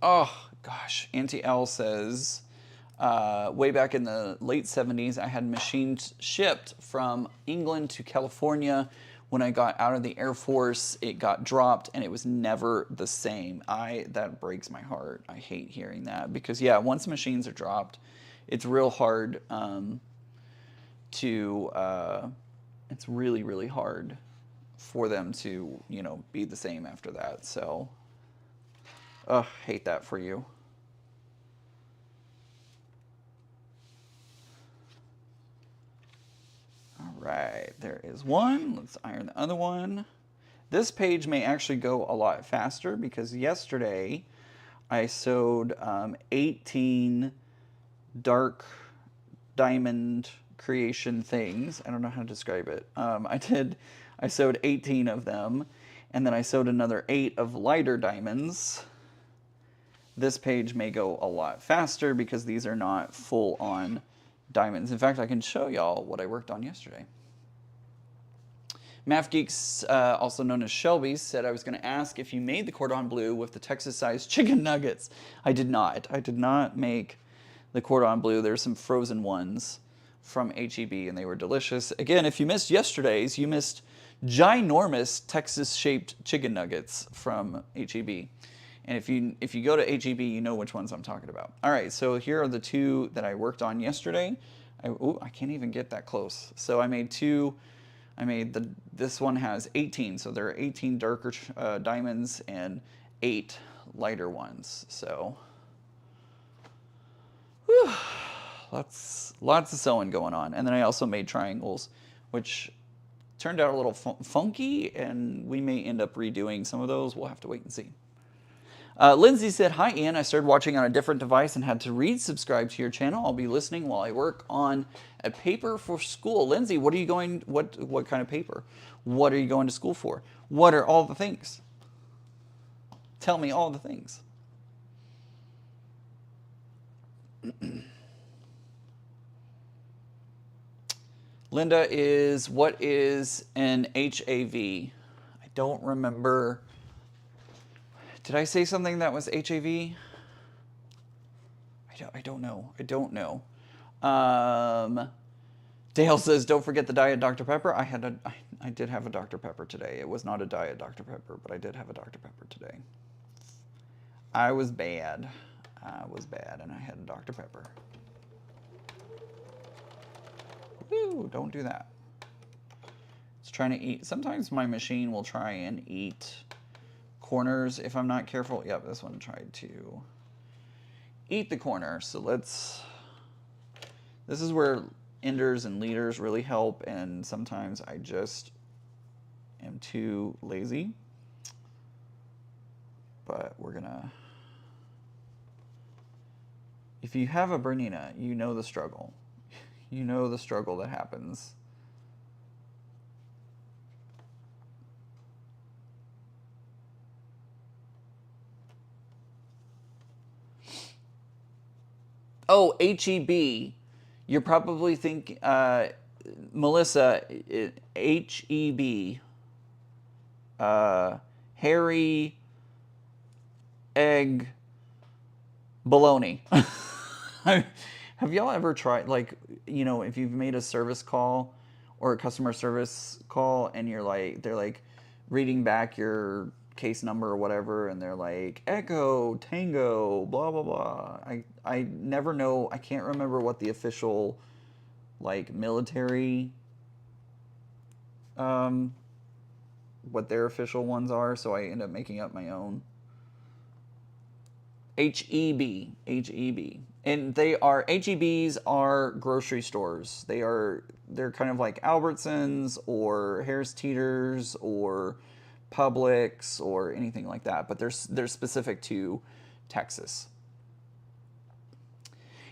Oh, gosh. Auntie L says, way back in the late 70s, I had machines shipped from England to California. When I got out of the Air Force, it got dropped, and it was never the same. That breaks my heart. I hate hearing that because, yeah, once machines are dropped, it's real hard it's really, really hard for them to, you know, be the same after that. So, hate that for you. All right, there is one. Let's iron the other one. This page may actually go a lot faster because yesterday I sewed 18 dark diamond creation things. I don't know how to describe it. I sewed 18 of them, and then I sewed another 8 of lighter diamonds. This page may go a lot faster because these are not full-on diamonds. In fact, I can show y'all what I worked on yesterday. Math Geeks, also known as Shelby, said I was going to ask if you made the cordon bleu with the Texas-sized chicken nuggets. I did not. I did not make the cordon bleu. There's some frozen ones from H-E-B, and they were delicious. Again, if you missed yesterday's, you missed ginormous Texas-shaped chicken nuggets from H-E-B. And if you go to H-E-B, you know which ones I'm talking about. All right, so here are the 2 that I worked on yesterday. I can't even get that close. So I made 2. This one has 18, so there are 18 darker diamonds and 8 lighter ones. So, whew, lots of sewing going on. And then I also made triangles, which turned out a little funky, and we may end up redoing some of those. We'll have to wait and see. Lindsay said, hi Ian, I started watching on a different device and had to resubscribe to your channel. I'll be listening while I work on a paper for school. Lindsay, what kind of paper? What are you going to school for? What are all the things? Tell me all the things. Linda is, what is an HAV? I don't remember. Did I say something that was HAV? I don't know. I don't know. Dale says, don't forget the Diet Dr. Pepper. I did have a Dr. Pepper today. It was not a Diet Dr. Pepper, but I did have a Dr. Pepper today. I was bad, and I had a Dr. Pepper. Woo, don't do that. It's trying to eat. Sometimes my machine will try and eat corners if I'm not careful. Yep, this one tried to eat the corner. So this is where enders and leaders really help, and sometimes I just am too lazy. But we're gonna, if you have a Bernina, you know the struggle. You know the struggle that happens. Oh, HEB. You're probably thinking, Melissa, HEB. Harry Egg Bologna. Have y'all ever tried, like, you know, if you've made a service call or a customer service call and you're like, they're like reading back your case number or whatever, and they're like, Echo, Tango, blah, blah, blah. I never know, I can't remember what the official, like, military, what their official ones are, so I end up making up my own. HEB, HEB. And HEBs are grocery stores. They're kind of like Albertsons or Harris Teeters or Publix or anything like that, but they're specific to Texas.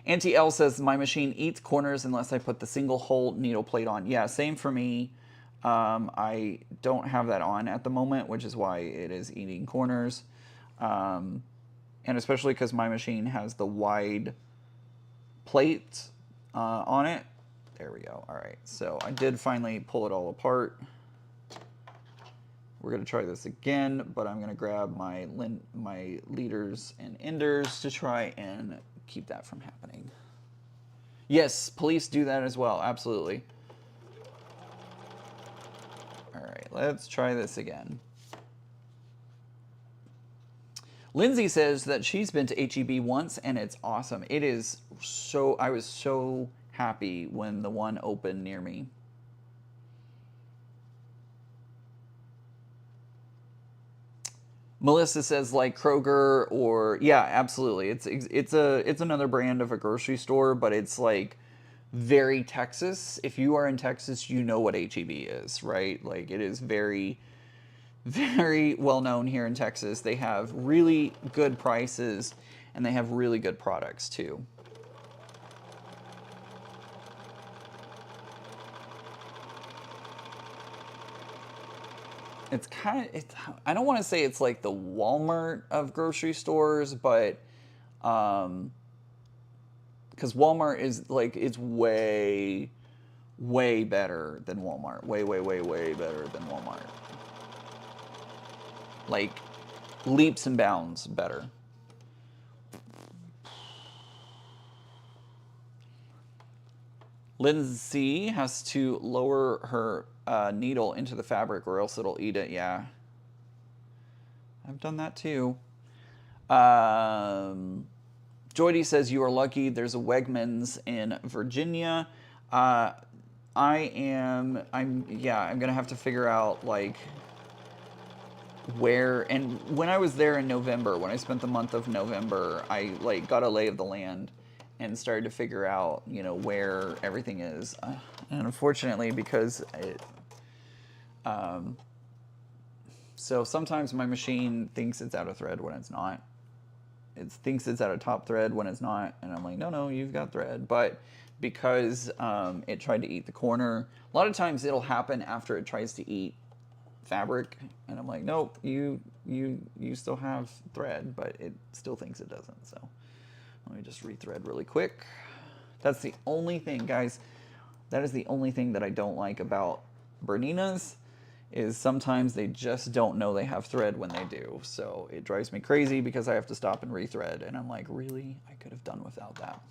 Auntie L says, my machine eats corners unless I put the single hole needle plate on. Yeah, same for me. I don't have that on at the moment, which is why it is eating corners. And especially because my machine has the wide plate on it. There we go. All right, so I did finally pull it all apart. We're going to try this again, but I'm going to grab my leaders and enders to try and keep that from happening. Yes, police do that as well. Absolutely. All right, let's try this again. Lindsay says that she's been to HEB once and it's awesome. It is so, I was so happy when the one opened near me. Melissa says like Kroger or, yeah, absolutely. It's another brand of a grocery store, but it's like very Texas. If you are in Texas, you know what HEB is, right? Like it is very, very well known here in Texas. They have really good prices and they have really good products too. It's kind of, I don't want to say it's like the Walmart of grocery stores, but because Walmart is like, it's way, way better than Walmart. Way, way, way, way better than Walmart. Like leaps and bounds better. Lindsay has to lower her needle into the fabric or else it'll eat it. Yeah. I've done that too. Joydy says you are lucky. There's a Wegmans in Virginia. I'm gonna have to figure out like where, and when I was there in November, when I spent the month of November, I like got a lay of the land and started to figure out, you know, where everything is. And unfortunately, because so sometimes my machine thinks it's out of thread when it's not. It thinks it's out of top thread when it's not, and I'm like, no, you've got thread. But because it tried to eat the corner, a lot of times it'll happen after it tries to eat fabric, and I'm like, nope, you still have thread, but it still thinks it doesn't. So let me just rethread really quick. That's the only thing, guys. That is the only thing that I don't like about Berninas, is sometimes they just don't know they have thread when they do. So it drives me crazy because I have to stop and rethread, and I'm like, really? I could have done without that.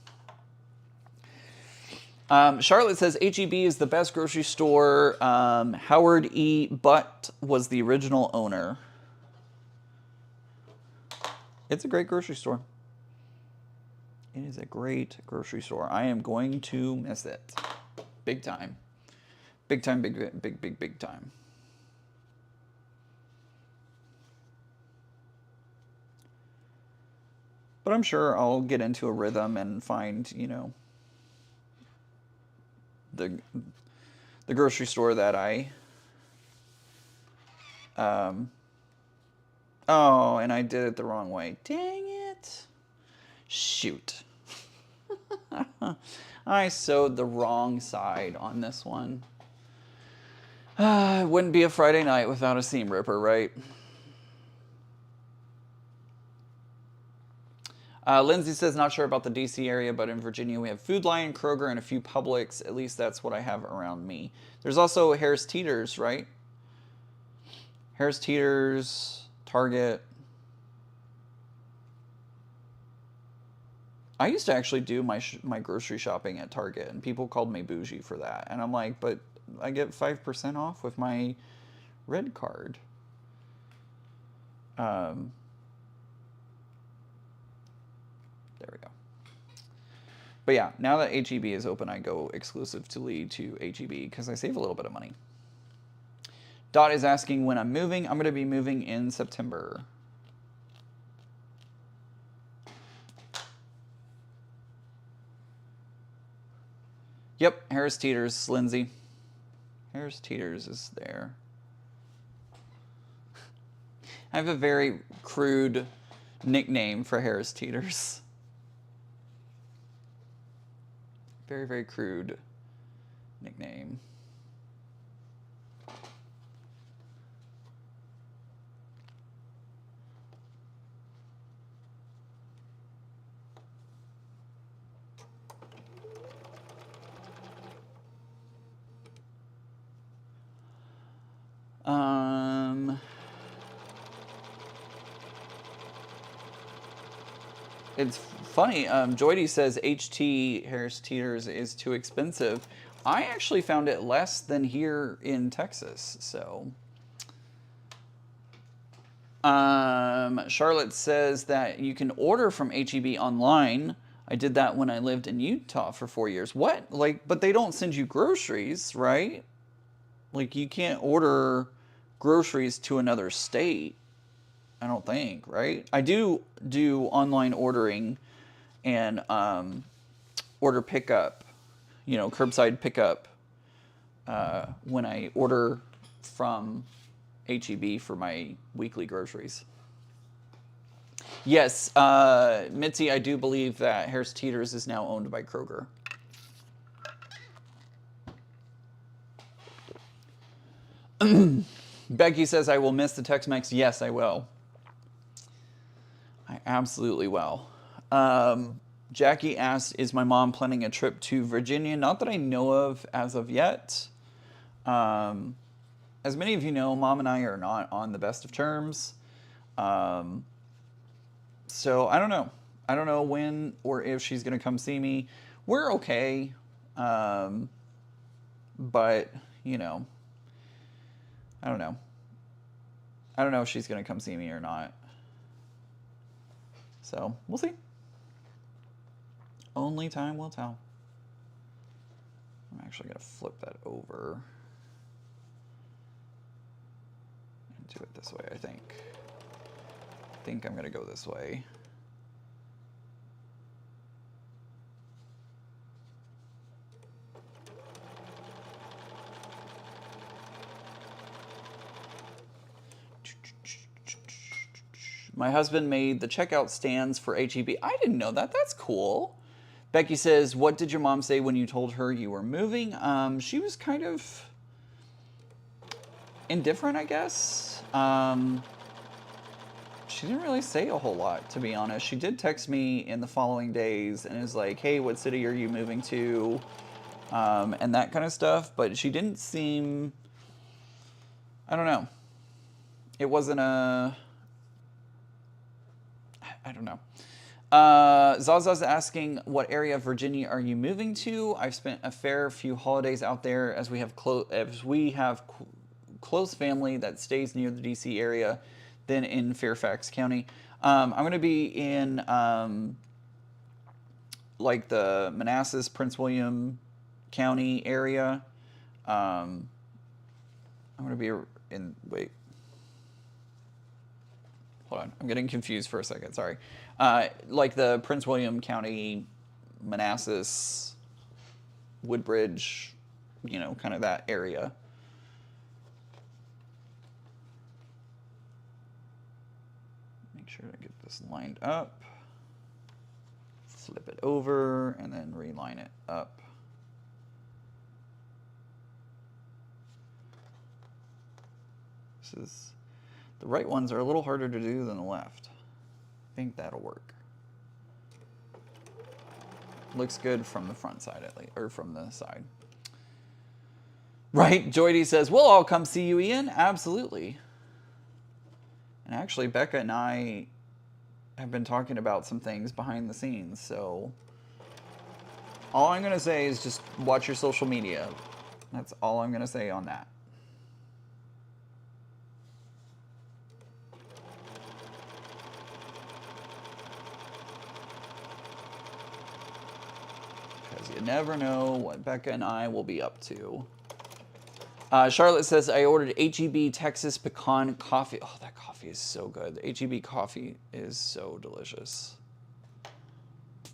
Charlotte says HEB is the best grocery store. Howard E. Butt was the original owner. It's a great grocery store. It is a great grocery store. I am going to miss it. Big time. Big time, big time. But I'm sure I'll get into a rhythm and find, you know, the grocery store that I oh, and I did it the wrong way. Dang it. Shoot. I sewed the wrong side on this one. It wouldn't be a Friday night without a seam ripper, right? Lindsay says, not sure about the DC area, but in Virginia we have Food Lion, Kroger, and a few Publix. At least that's what I have around me. There's also Harris Teeter's, right? Harris Teeter's, Target. I used to actually do my grocery shopping at Target, and people called me bougie for that. And I'm like, but I get 5% off with my red card. There we go. But yeah, now that HEB is open, I go exclusively to HEB because I save a little bit of money. Dot is asking when I'm moving. I'm going to be moving in September. Yep, Harris Teeter's, Lindsay. Harris Teeter's is there. I have a very crude nickname for Harris Teeter's. Very, very crude nickname. It's funny. Joydy says HT Harris Teeter's is too expensive. I actually found it less than here in Texas. So, Charlotte says that you can order from HEB online. I did that when I lived in Utah for 4 years. What? Like, but they don't send you groceries, right? Like, you can't order groceries to another state. I don't think, right? I do online ordering and order pickup, curbside pickup when I order from HEB for my weekly groceries. Yes, Mitzi, I do believe that Harris Teeter's is now owned by Kroger. Becky says, I will miss the Tex-Mex. Yes, I will. I absolutely will. Jackie asked, is my mom planning a trip to Virginia? Not that I know of as of yet. As many of you know, Mom and I are not on the best of terms. So I don't know. I don't know when or if she's going to come see me. We're okay. But, I don't know. I don't know if she's going to come see me or not. So, we'll see. Only time will tell. I'm actually going to flip that over and do it this way, I think. I think I'm going to go this way. My husband made the checkout stands for HEB. I didn't know that. That's cool. Becky says, what did your mom say when you told her you were moving? She was kind of indifferent, I guess. She didn't really say a whole lot, to be honest. She did text me in the following days and is like, hey, what city are you moving to? And that kind of stuff. But she didn't seem, I don't know. It wasn't a... I don't know. Zaza's asking, what area of Virginia are you moving to? I've spent a fair few holidays out there as we have close family that stays near the DC area than in Fairfax County. I'm going to be in like the Manassas, Prince William County area. I'm going to be in, wait. Hold on, I'm getting confused for a second, sorry. Like the Prince William County, Manassas, Woodbridge, kind of that area. Make sure to get this lined up. Flip it over and then reline it up. This is... The right ones are a little harder to do than the left. I think that'll work. Looks good from the front side at least, or from the side. Right, Joydy says, we'll all come see you, Ian. Absolutely. And actually, Becca and I have been talking about some things behind the scenes, so all I'm going to say is just watch your social media. That's all I'm going to say on that. Because you never know what Becca and I will be up to. Charlotte says, I ordered HEB Texas Pecan Coffee. Oh, that coffee is so good. The HEB coffee is so delicious.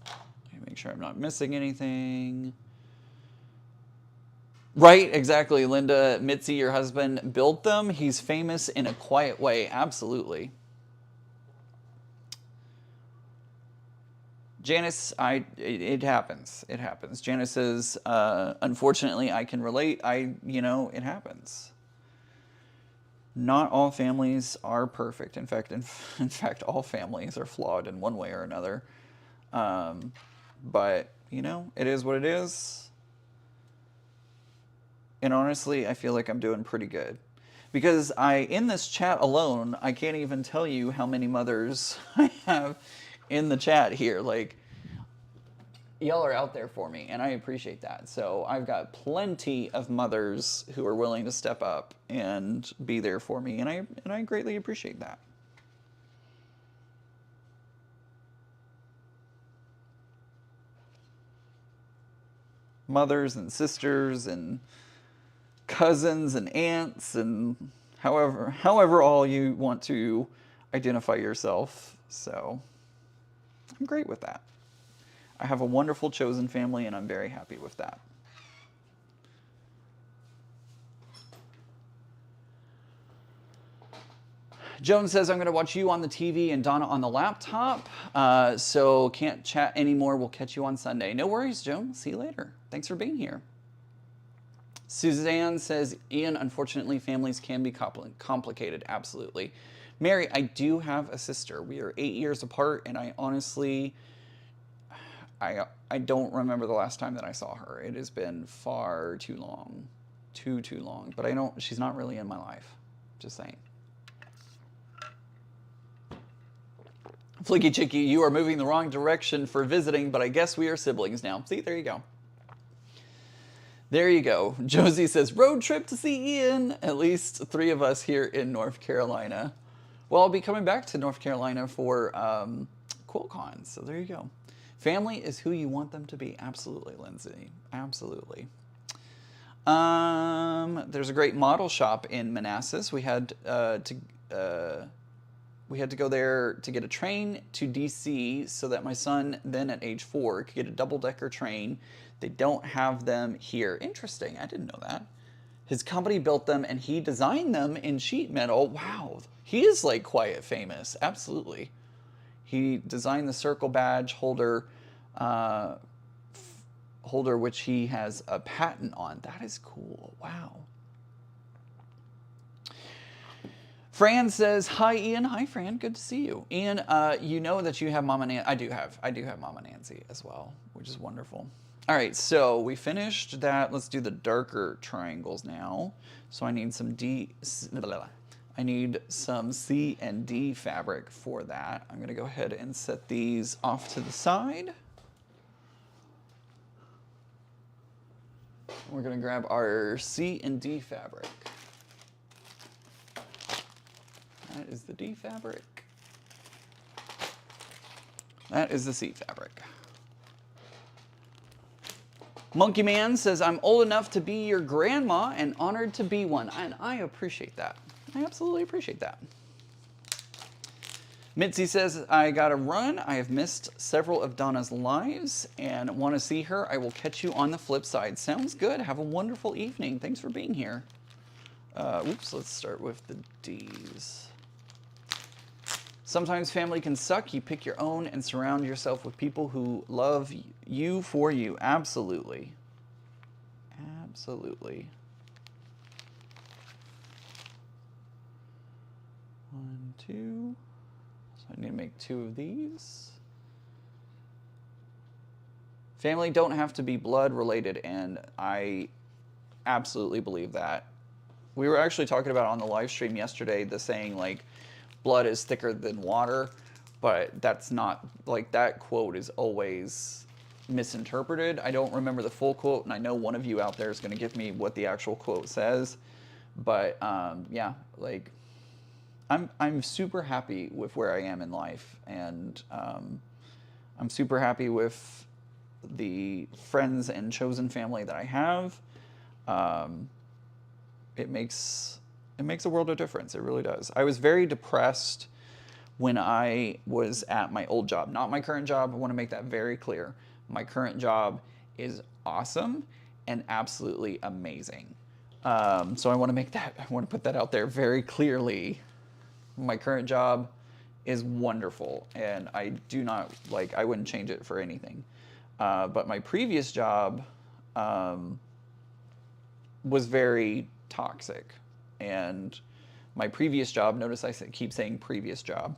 Let me make sure I'm not missing anything. Right, exactly, Linda. Mitzi, your husband, built them. He's famous in a quiet way. Absolutely. Janice, it happens. It happens. Janice says, unfortunately, I can relate. It happens. Not all families are perfect. In fact, all families are flawed in one way or another. But, it is what it is. And honestly, I feel like I'm doing pretty good. Because in this chat alone, I can't even tell you how many mothers I have in the chat here. Like, y'all are out there for me, and I appreciate that. So I've got plenty of mothers who are willing to step up and be there for me, and I greatly appreciate that. Mothers and sisters and cousins and aunts and however all you want to identify yourself. So I'm great with that. I have a wonderful chosen family, and I'm very happy with that. Joan says, I'm going to watch you on the TV and Donna on the laptop, so can't chat anymore. We'll catch you on Sunday. No worries, Joan. See you later. Thanks for being here. Suzanne says, Ian, unfortunately, families can be complicated. Absolutely. Mary, I do have a sister. We are 8 years apart, and I honestly, I don't remember the last time that I saw her. It has been far too long. Too long. But she's not really in my life. Just saying. Flicky Chicky, you are moving the wrong direction for visiting, but I guess we are siblings now. See, there you go. There you go. Josie says, road trip to see Ian. At least 3 of us here in North Carolina. Well, I'll be coming back to North Carolina for Quiltcon, so there you go. Family is who you want them to be. Absolutely, Lindsay. Absolutely. There's a great model shop in Manassas. We had to go there to get a train to DC so that my son, then at age 4, could get a double-decker train. They don't have them here. Interesting. I didn't know that. His company built them, and he designed them in sheet metal. Wow. He is, like, quite famous. Absolutely. He designed the circle badge holder, which he has a patent on. That is cool. Wow. Fran says, hi, Ian. Hi, Fran. Good to see you. Ian, you know that you have Mama Nancy. I do have Mama Nancy as well, which is wonderful. All right, so we finished that. Let's do the darker triangles now. So I need some C and D fabric for that. I'm gonna go ahead and set these off to the side. We're gonna grab our C and D fabric. That is the D fabric. That is the C fabric. Monkey Man says, I'm old enough to be your grandma and honored to be one. And I appreciate that. I absolutely appreciate that. Mitzi says, I gotta run. I have missed several of Donna's lives and want to see her. I will catch you on the flip side. Sounds good. Have a wonderful evening. Thanks for being here. Let's start with the D's. Sometimes family can suck. You pick your own and surround yourself with people who love you for you. Absolutely. Absolutely. 1, 2. So I need to make 2 of these. Family don't have to be blood related, and I absolutely believe that. We were actually talking about on the live stream yesterday the saying like blood is thicker than water, but that's not, like, that quote is always misinterpreted. I don't remember the full quote, and I know one of you out there is going to give me what the actual quote says, but yeah, like, I'm super happy with where I am in life, and I'm super happy with the friends and chosen family that I have. It makes a world of difference. It really does. I was very depressed when I was at my old job, not my current job. I want to make that very clear. My current job is awesome and absolutely amazing. So I want to put that out there very clearly. My current job is wonderful, and I wouldn't change it for anything. But my previous job was very toxic, and my previous job, notice I keep saying previous job,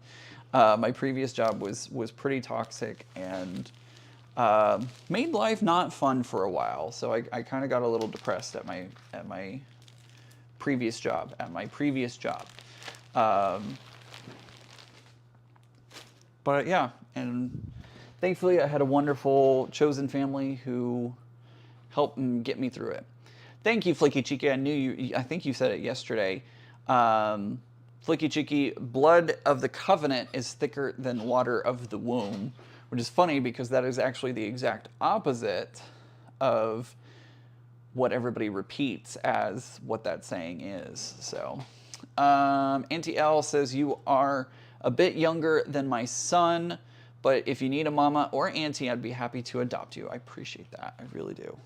my previous job was pretty toxic, and made life not fun for a while. So I kind of got a little depressed at my previous job. But yeah, and thankfully I had a wonderful chosen family who helped get me through it. Thank you, Flicky Cheeky. I think you said it yesterday. Flicky Cheeky, blood of the covenant is thicker than water of the womb, which is funny because that is actually the exact opposite of what everybody repeats as what that saying is. So, Auntie L says, you are a bit younger than my son, but if you need a mama or auntie, I'd be happy to adopt you. I appreciate that. I really do.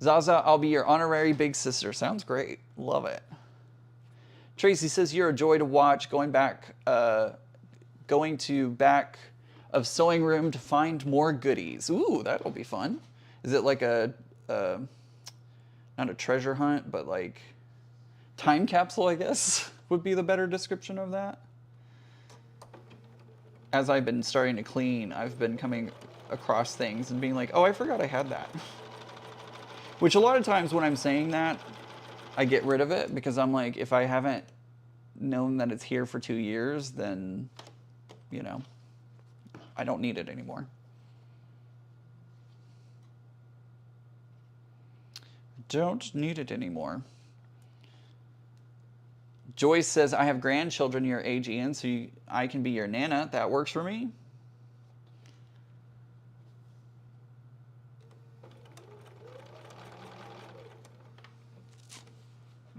Zaza, I'll be your honorary big sister. Sounds great. Love it. Tracy says, you're a joy to watch. Going to back of sewing room to find more goodies. Ooh, that'll be fun. Is it like not a treasure hunt, but like time capsule, I guess, would be the better description of that. As I've been starting to clean, I've been coming across things and being like, oh, I forgot I had that. Which a lot of times when I'm saying that, I get rid of it because I'm like, if I haven't known that it's here for 2 years, then, you know, I don't need it anymore. Don't need it anymore. Joyce says, I have grandchildren your age, Ian, so I can be your nana. That works for me.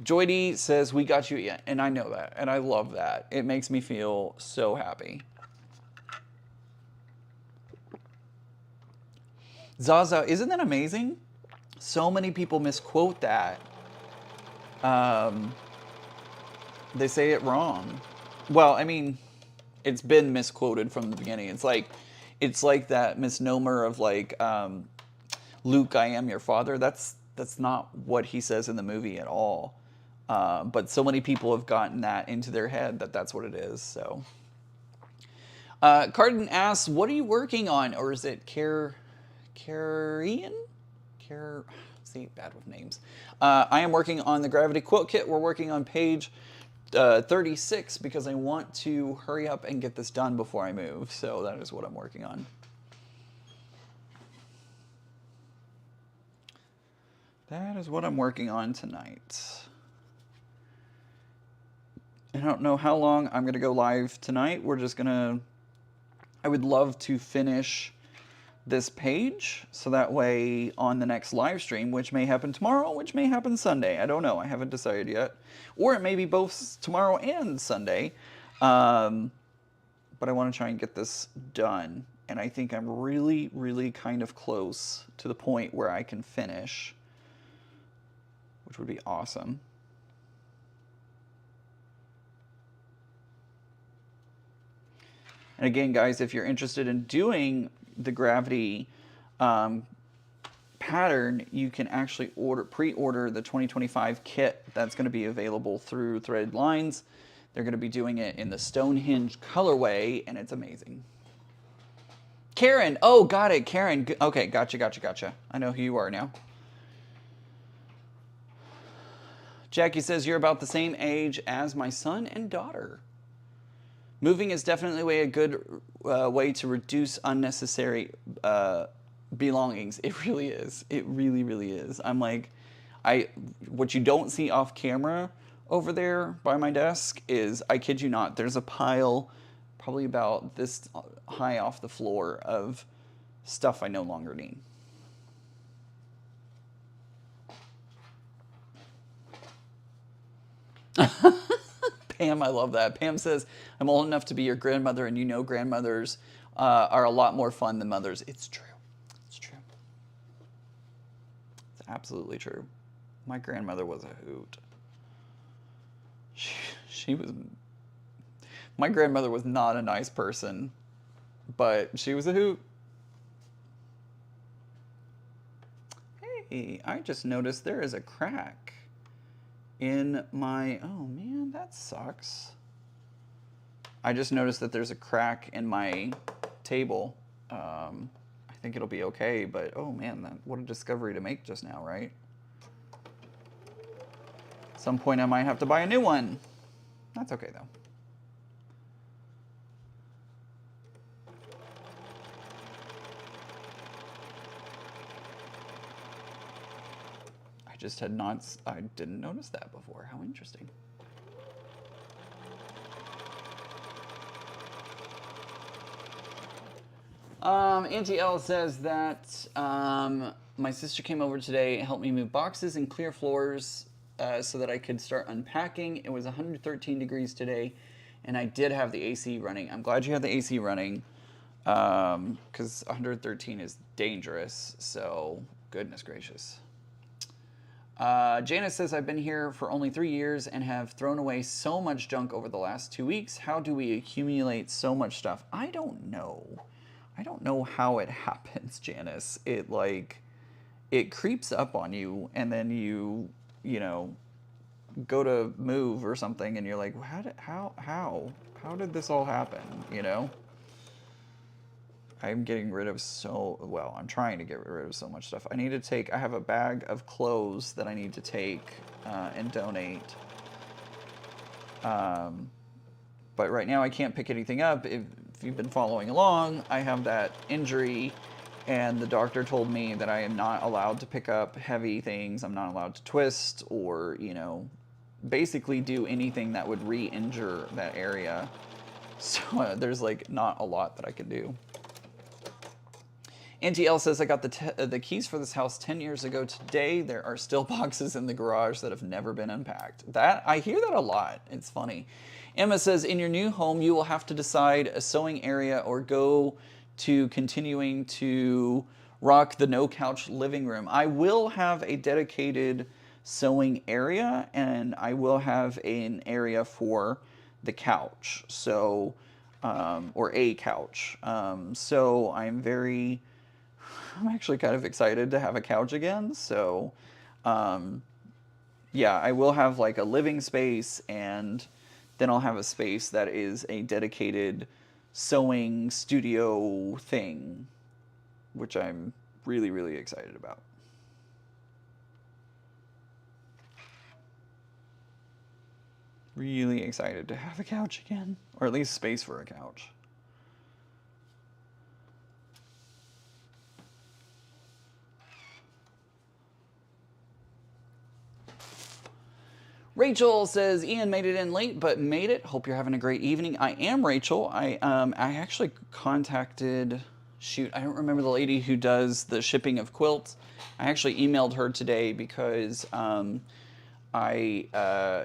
Joy says, we got you, Ian. And I know that, and I love that. It makes me feel so happy. Zaza, isn't that amazing? So many people misquote that. They say it wrong. Well, I mean, it's been misquoted from the beginning. It's like that misnomer of like, Luke, I am your father. That's not what he says in the movie at all. But so many people have gotten that into their head that that's what it is. So, Cardin asks, what are you working on? Or is it Carrion? See, bad with names. I am working on the Gravity Quilt Kit. We're working on page 36 because I want to hurry up and get this done before I move. So that is what I'm working on. That is what I'm working on tonight. I don't know how long I'm going to go live tonight. We're just going to... I would love to finish this page so that way on the next live stream, which may happen tomorrow, which may happen Sunday. I don't know. I haven't decided yet. Or it may be both tomorrow and Sunday. But I want to try and get this done. And I think I'm really, really kind of close to the point where I can finish, which would be awesome. And again, guys, if you're interested in doing the gravity pattern, you can actually pre-order the 2025 kit that's going to be available through Threaded Lines. They're going to be doing it in the Stonehenge colorway, and it's amazing. Karen. Oh, got it. Karen. Okay, gotcha. I know who you are now. Jackie says, you're about the same age as my son and daughter. Moving is definitely a good way to reduce unnecessary belongings. It really is. It really, really is. I'm like, what you don't see off camera over there by my desk is, I kid you not, there's a pile probably about this high off the floor of stuff I no longer need. Pam, I love that. Pam says, I'm old enough to be your grandmother, and you know grandmothers are a lot more fun than mothers. It's true. It's true. It's absolutely true. My grandmother was a hoot. She was... My grandmother was not a nice person, but she was a hoot. Hey, I just noticed there is a crack in my... Oh man, that sucks. I just noticed that there's a crack in my table. I think it'll be okay, but oh man, what a discovery to make just now, right? At some point I might have to buy a new one. That's okay though. I didn't notice that before. How interesting. Auntie L says that my sister came over today and helped me move boxes and clear floors so that I could start unpacking. It was 113 degrees today, and I did have the AC running. I'm glad you had the AC running because 113 is dangerous, so goodness gracious. Janice says, I've been here for only 3 years and have thrown away so much junk over the last 2 weeks. How do we accumulate so much stuff? I don't know. I don't know how it happens, Janice. It creeps up on you, and then you know, go to move or something, and you're like, how did this all happen, you know? I'm getting rid of I'm trying to get rid of so much stuff. I have a bag of clothes that I need to take and donate. But right now I can't pick anything up. If you've been following along, I have that injury, and the doctor told me that I am not allowed to pick up heavy things. I'm not allowed to twist or, you know, basically do anything that would re-injure that area. So there's like not a lot that I can do. Auntie L says, I got the keys for this house 10 years ago today. There are still boxes in the garage that have never been unpacked. I hear that a lot. It's funny. Emma says, in your new home, you will have to decide a sewing area or go to continuing to rock the no couch living room. I will have a dedicated sewing area, and I will have an area for the couch. So, or a couch. So I'm actually kind of excited to have a couch again. So, yeah, I will have like a living space, and then I'll have a space that is a dedicated sewing studio thing, which I'm really, really excited about. Really excited to have a couch again, or at least space for a couch. Rachel says, Ian made it in late, but made it. Hope you're having a great evening. I am Rachel. I actually contacted, I don't remember the lady who does the shipping of quilts. I actually emailed her today because I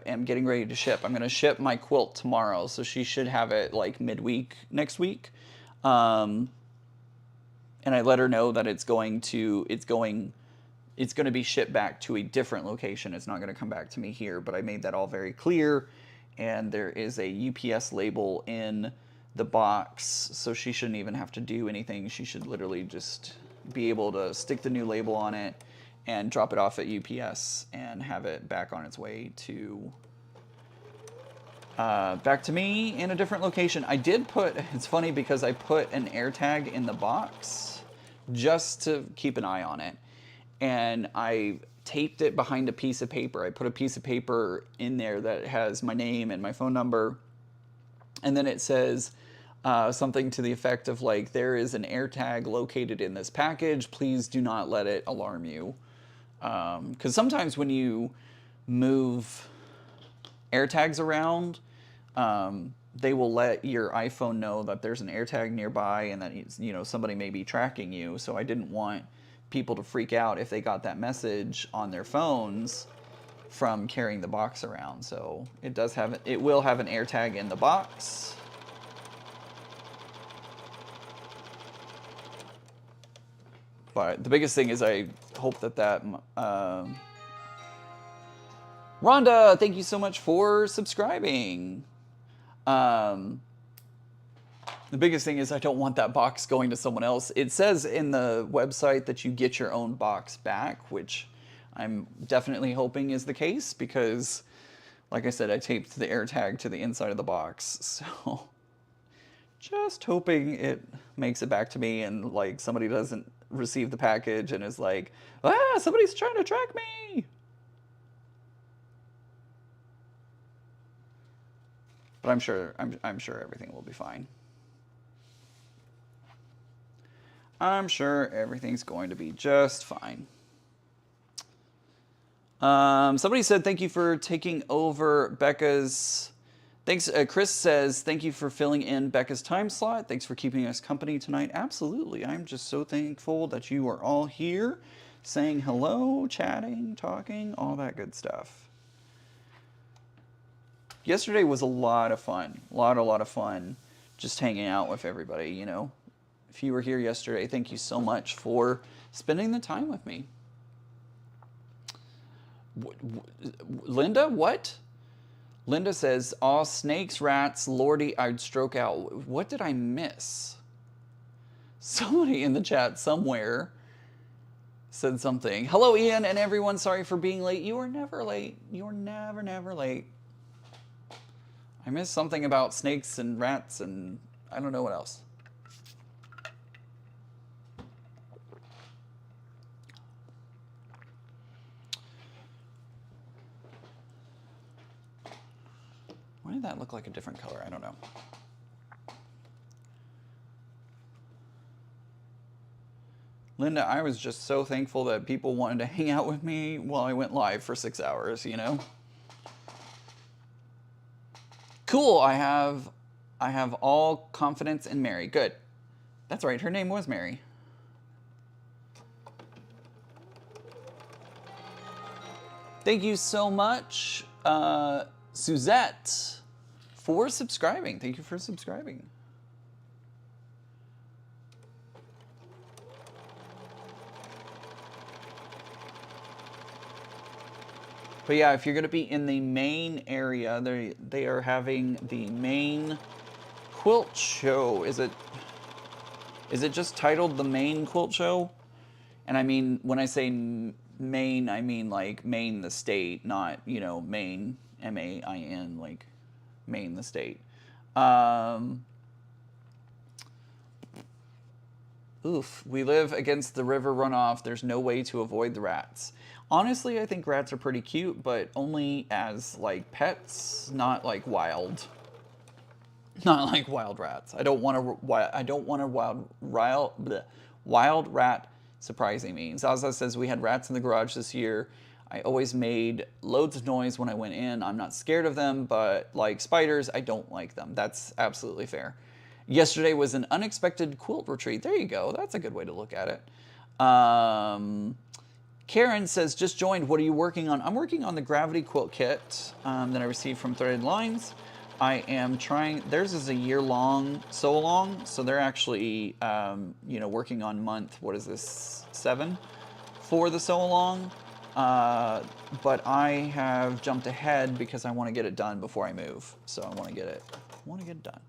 am getting ready to ship. I'm going to ship my quilt tomorrow, so she should have it like midweek next week. And I let her know that it's going to be shipped back to a different location. It's not going to come back to me here, but I made that all very clear. And there is a UPS label in the box, so she shouldn't even have to do anything. She should literally just be able to stick the new label on it and drop it off at UPS and have it back on its way to Back to me in a different location. I did put, it's funny because I put an AirTag in the box just to keep an eye on it. And I taped it behind a piece of paper. I put a piece of paper in there that has my name and my phone number. And then it says something to the effect of like, there is an AirTag located in this package. Please do not let it alarm you. Because sometimes when you move AirTags around, they will let your iPhone know that there's an AirTag nearby and that somebody may be tracking you. So I didn't want people to freak out if they got that message on their phones from carrying the box around. So it will have an AirTag in the box. But the biggest thing is I hope that Rhonda, thank you so much for subscribing. The biggest thing is I don't want that box going to someone else. It says in the website that you get your own box back, which I'm definitely hoping is the case because, like I said, I taped the AirTag to the inside of the box. So just hoping it makes it back to me and like somebody doesn't receive the package and is like, somebody's trying to track me. But I'm sure everything will be fine. I'm sure everything's going to be just fine. Somebody said thank you for taking over Becca's. Thanks. Chris says thank you for filling in Becca's time slot. Thanks for keeping us company tonight. Absolutely. I'm just so thankful that you are all here, saying hello, chatting, talking, all that good stuff. Yesterday was a lot of fun. A lot of fun just hanging out with everybody, you know. If you were here yesterday, thank you so much for spending the time with me. Linda, what? Linda says, aw, snakes, rats, lordy, I'd stroke out. What did I miss? Somebody in the chat somewhere said something. Hello, Ian, and everyone. Sorry for being late. You are never late. You are never late. I missed something about snakes and rats and I don't know what else. Why did that look like a different color? I don't know. Linda, I was just so thankful that people wanted to hang out with me while I went live for 6 hours, you know? Cool, I have all confidence in Mary. Good. That's right, her name was Mary. Thank you so much, Suzette, for subscribing. Thank you for subscribing. But yeah, if you're going to be in the Maine area, they are having the Maine Quilt Show. Is it just titled the Maine Quilt Show? And I mean, when I say Maine, I mean like Maine the state, not, you know, Maine, M-A-I-N, like Maine the state. Oof, we live against the river runoff. There's no way to avoid the rats. Honestly, I think rats are pretty cute, but only as like pets, not like wild. Not like wild rats. I don't want a wild rat surprising me. Zaza says we had rats in the garage this year. I always made loads of noise when I went in. I'm not scared of them, but like spiders, I don't like them. That's absolutely fair. Yesterday was an unexpected quilt retreat. There you go. That's a good way to look at it. Karen says, just joined. What are you working on? I'm working on the gravity quilt kit that I received from Threaded Lines. I am trying, theirs is a year-long sew-along, so they're actually, you know, working on month, what is this, 7 for the sew-along. But I have jumped ahead because I want to get it done before I move. So I want to get it done.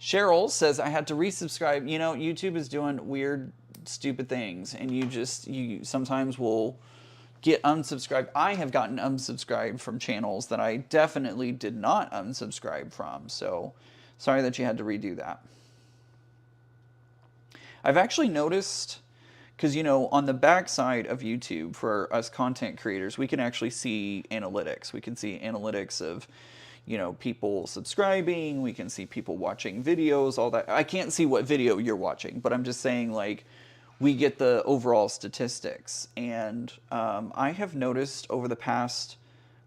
Cheryl says, I had to resubscribe. You know, YouTube is doing weird, stupid things, and you sometimes will get unsubscribed. I have gotten unsubscribed from channels that I definitely did not unsubscribe from. So sorry that you had to redo that. I've actually noticed, because, you know, on the backside of YouTube for us content creators, we can actually see analytics. We can see analytics of, you know, people subscribing. We can see people watching videos, all that. I can't see what video you're watching, but I'm just saying, like, we get the overall statistics. And I have noticed over the past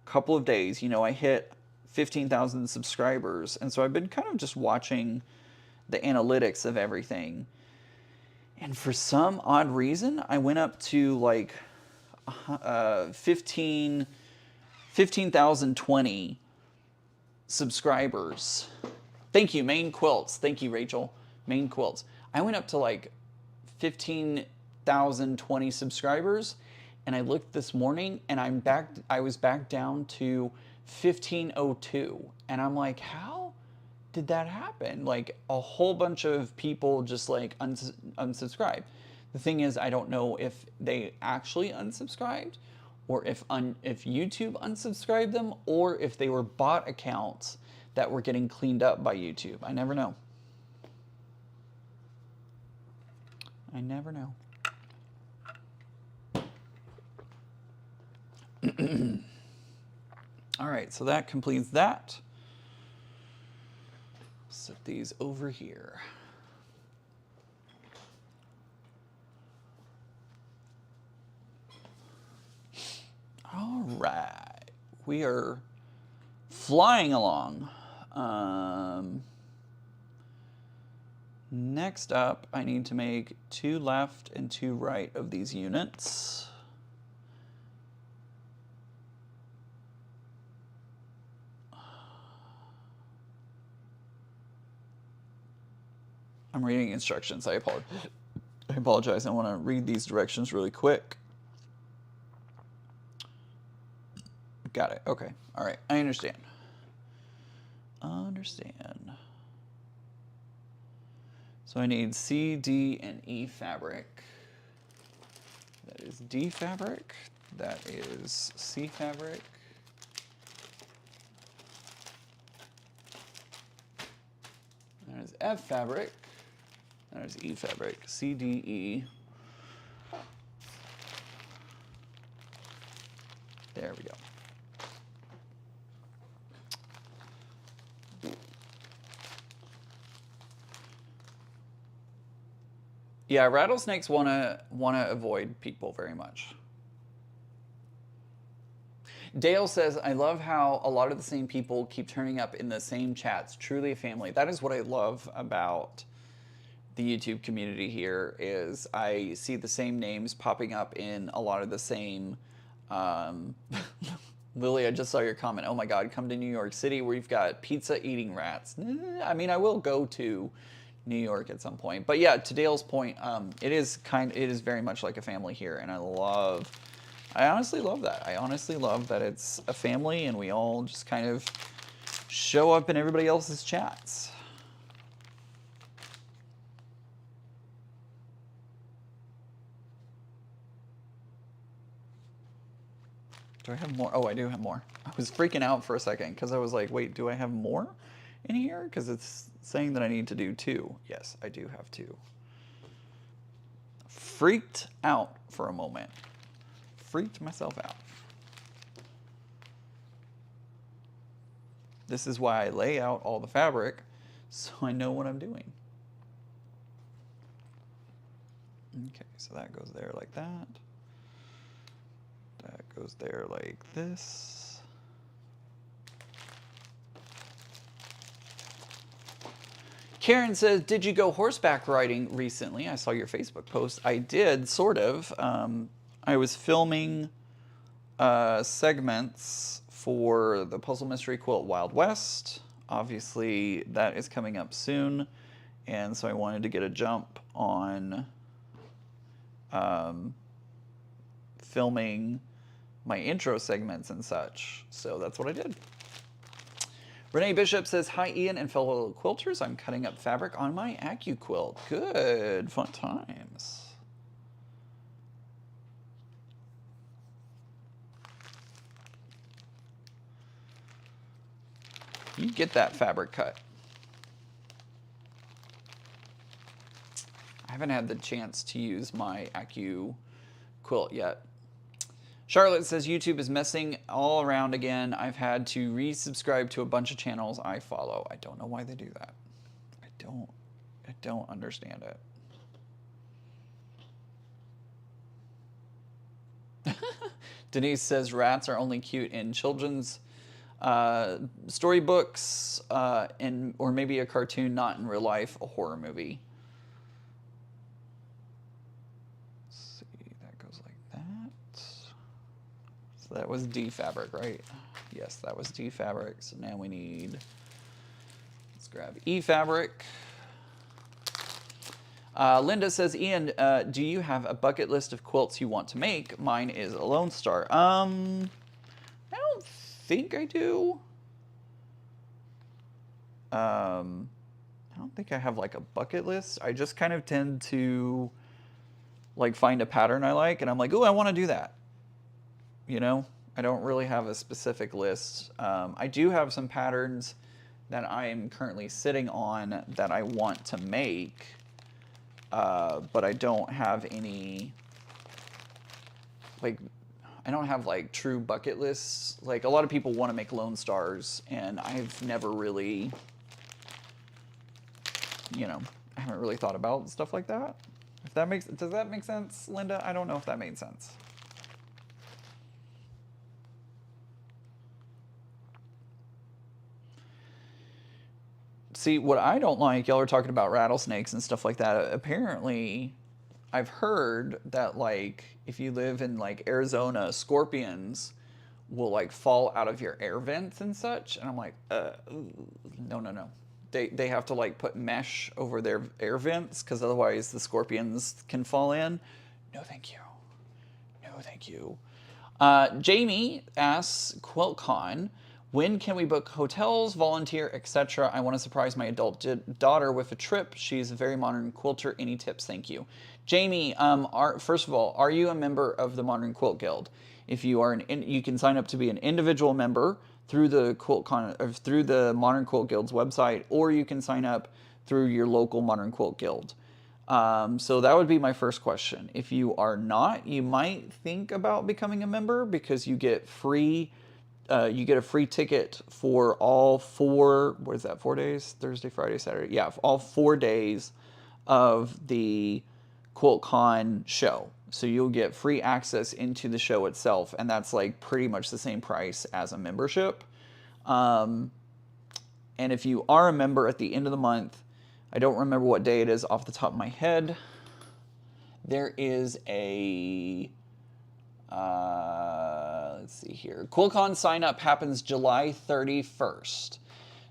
couple of days, you know, I hit 15,000 subscribers. And so I've been kind of just watching the analytics of everything. And for some odd reason, I went up to like 15,020 subscribers. Thank you, Maine Quilts. Thank you, Rachel. Maine Quilts. I went up to like 15,020 subscribers, and I looked this morning, and I was back down to 1502, and I'm like, how did that happen? Like, a whole bunch of people just like unsubscribed. The thing is, I don't know if they actually unsubscribed, or if YouTube unsubscribed them, or if they were bot accounts that were getting cleaned up by YouTube. I never know. I never know. All right, so that completes that. Set these over here. All right, we are flying along. Next up, I need to make 2 left and 2 right of these units. I'm reading instructions. I apologize. I want to read these directions really quick. Got it. Okay. All right. I understand. So I need C, D, and E fabric. That is D fabric. That is C fabric. That is F fabric. That is E fabric. C, D, E. There we go. Yeah, rattlesnakes wanna avoid people very much. Dale says, I love how a lot of the same people keep turning up in the same chats. Truly a family. That is what I love about the YouTube community here, is I see the same names popping up in a lot of the same... Lily, I just saw your comment. Oh my God, come to New York City where you've got pizza eating rats. I mean, I will go to New York at some point. But yeah, to Dale's point, it is very much like a family here, and I honestly love that. I honestly love that it's a family and we all just kind of show up in everybody else's chats. Do I have more? Oh, I do have more. I was freaking out for a second because I was like, wait, do I have more in here? Because it's saying that I need to do 2. Yes, I do have 2. Freaked out for a moment. Freaked myself out. This is why I lay out all the fabric, so I know what I'm doing. Okay, so that goes there like that. That goes there like this. Karen says, did you go horseback riding recently? I saw your Facebook post. I did, sort of. I was filming segments for the Puzzle Mystery Quilt Wild West. Obviously, that is coming up soon. And so I wanted to get a jump on filming my intro segments and such. So that's what I did. Renee Bishop says, hi Ian and fellow quilters. I'm cutting up fabric on my AccuQuilt. Good, fun times. You get that fabric cut. I haven't had the chance to use my Acu quilt yet. Charlotte says YouTube is messing all around again. I've had to resubscribe to a bunch of channels I follow. I don't know why they do that. I don't understand it. Denise says rats are only cute in children's storybooks or maybe a cartoon, not in real life, a horror movie. Let's see, that goes like that. So that was D fabric, right? Yes, that was D fabric. So now we need, let's grab E fabric. Linda says, Ian, do you have a bucket list of quilts you want to make? Mine is a Lone Star. I don't think I do. I don't think I have like a bucket list. I just kind of tend to like find a pattern I like and I'm like, oh, I want to do that. You know, I don't really have a specific list. I do have some patterns that I am currently sitting on that I want to make. But I don't have any, like, I don't have like true bucket lists. Like a lot of people want to make Lone Stars and I've never really, you know, I haven't really thought about stuff like that. If that makes, does that make sense, Linda? I don't know if that made sense. See, what I don't like, y'all are talking about rattlesnakes and stuff like that. Apparently, I've heard that, like, if you live in, like, Arizona, scorpions will, like, fall out of your air vents and such. And I'm like, no. They have to, like, put mesh over their air vents because otherwise the scorpions can fall in. No, thank you. No, thank you. Jamie asks, Quiltcon, when can we book hotels, volunteer, etc.? I want to surprise my adult daughter with a trip. She's a very modern quilter. Any tips? Thank you. Jamie, first of all, are you a member of the Modern Quilt Guild? If you are, you can sign up to be an individual member through the Quiltcon, or through the Modern Quilt Guild's website, or you can sign up through your local Modern Quilt Guild. So that would be my first question. If you are not, you might think about becoming a member because you get free. You get a free ticket for all 4, what is that, 4 days? Thursday, Friday, Saturday. Yeah, all 4 days of the Quiltcon show. So you'll get free access into the show itself, and that's like pretty much the same price as a membership. And if you are a member at the end of the month, I don't remember what day it is off the top of my head, there is a... let's see here. Quiltcon sign up happens July 31st.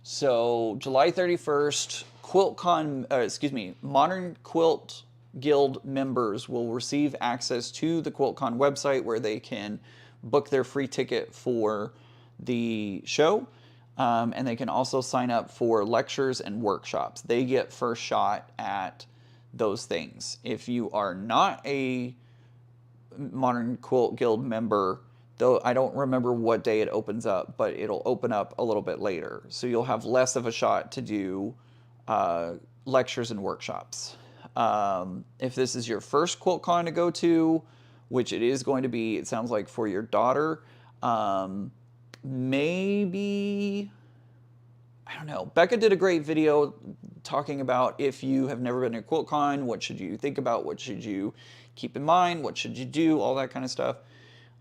So July 31st, Quiltcon, Modern Quilt Guild members will receive access to the Quiltcon website where they can book their free ticket for the show. And they can also sign up for lectures and workshops. They get first shot at those things. If you are not a Modern Quilt Guild member, though I don't remember what day it opens up, but it'll open up a little bit later. So you'll have less of a shot to do lectures and workshops. If this is your first Quiltcon to go to, which it is going to be, it sounds like for your daughter, maybe, I don't know. Becca did a great video talking about if you have never been to Quiltcon, what should you think about, what should you keep in mind, what should you do, all that kind of stuff.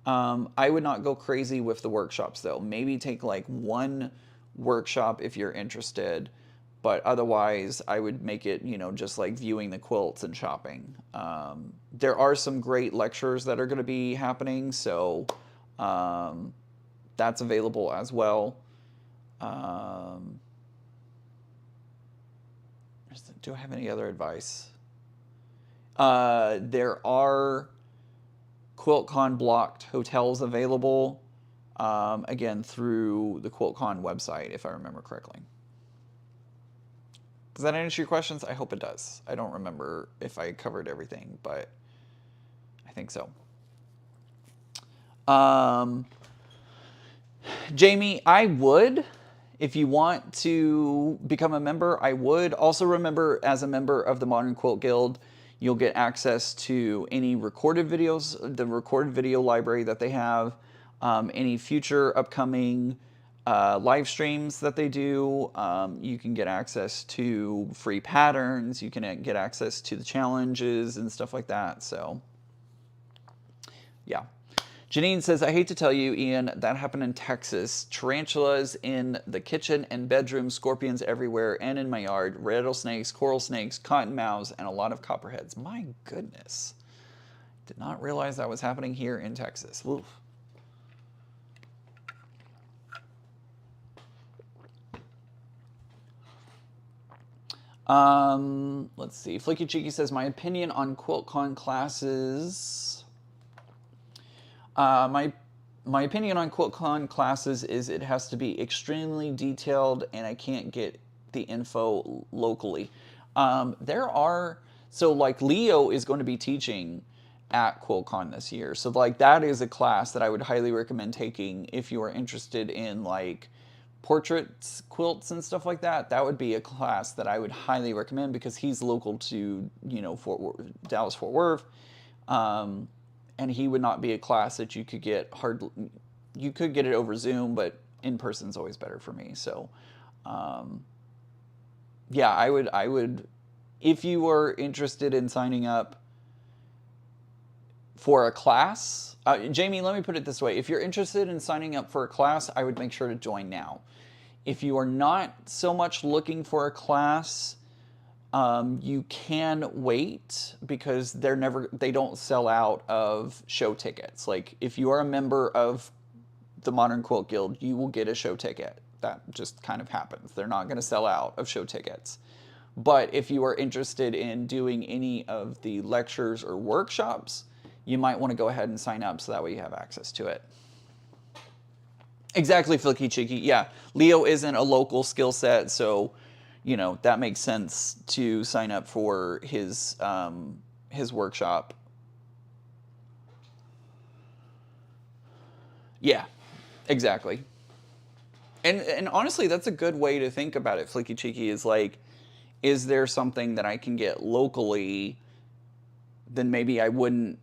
I would not go crazy with the workshops though. Maybe take like one workshop if you're interested, but otherwise I would make it, you know, just like viewing the quilts and shopping. There are some great lectures that are going to be happening, so that's available as well. Do I have any other advice? There are Quiltcon blocked hotels available, again, through the Quiltcon website, if I remember correctly. Does that answer your questions? I hope it does. I don't remember if I covered everything, but I think so. Jamie, I would, If you want to become a member, I would. Also remember, as a member of the Modern Quilt Guild, you'll get access to any recorded videos, the recorded video library that they have, any future upcoming live streams that they do. You can get access to free patterns. You can get access to the challenges and stuff like that. So, yeah. Janine says, I hate to tell you, Ian, that happened in Texas. Tarantulas in the kitchen and bedroom, scorpions everywhere, and in my yard, rattlesnakes, coral snakes, cottonmouths, and a lot of copperheads. My goodness. Did not realize that was happening here in Texas. Oof. Let's see. Flicky Cheeky says, my opinion on Quiltcon classes... My opinion on Quiltcon classes is it has to be extremely detailed, and I can't get the info locally. So like Leo is going to be teaching at Quiltcon this year. So like that is a class that I would highly recommend taking if you are interested in like portraits, quilts, and stuff like that. That would be a class that I would highly recommend because he's local to, you know, Dallas, Fort Worth. And he would not be a class that you could get you could get it over Zoom, but in person is always better for me. So, yeah, I would, if you were interested in signing up for a class, Jamie, let me put it this way. If you're interested in signing up for a class, I would make sure to join now. If you are not so much looking for a class, you can wait because they don't sell out of show tickets. Like if you are a member of the Modern Quilt Guild, you will get a show ticket. That just kind of happens. They're not going to sell out of show tickets. But if you are interested in doing any of the lectures or workshops, you might want to go ahead and sign up so that way you have access to it. Exactly, Flicky Cheeky. Yeah, Leo isn't a local skill set, so you know, that makes sense to sign up for his workshop. Yeah, exactly. And honestly, that's a good way to think about it, Flicky Cheeky, is like, is there something that I can get locally, then maybe I wouldn't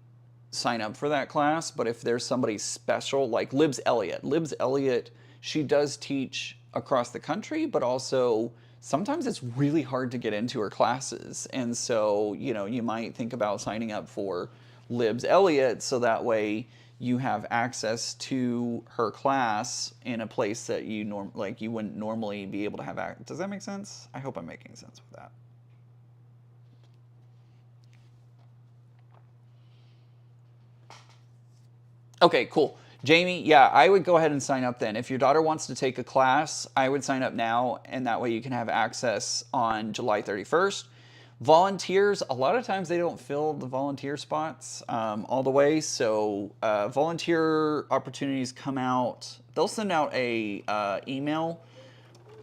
sign up for that class. But if there's somebody special, like Libs Elliott, she does teach across the country, but also sometimes it's really hard to get into her classes. And so, you know, you might think about signing up for Libs Elliott so that way you have access to her class in a place that you you wouldn't normally be able to have access. Does that make sense? I hope I'm making sense with that. Okay, cool. Jamie, yeah, I would go ahead and sign up then. If your daughter wants to take a class, I would sign up now, and that way you can have access on July 31st. Volunteers, a lot of times they don't fill the volunteer spots all the way, so volunteer opportunities come out. They'll send out a email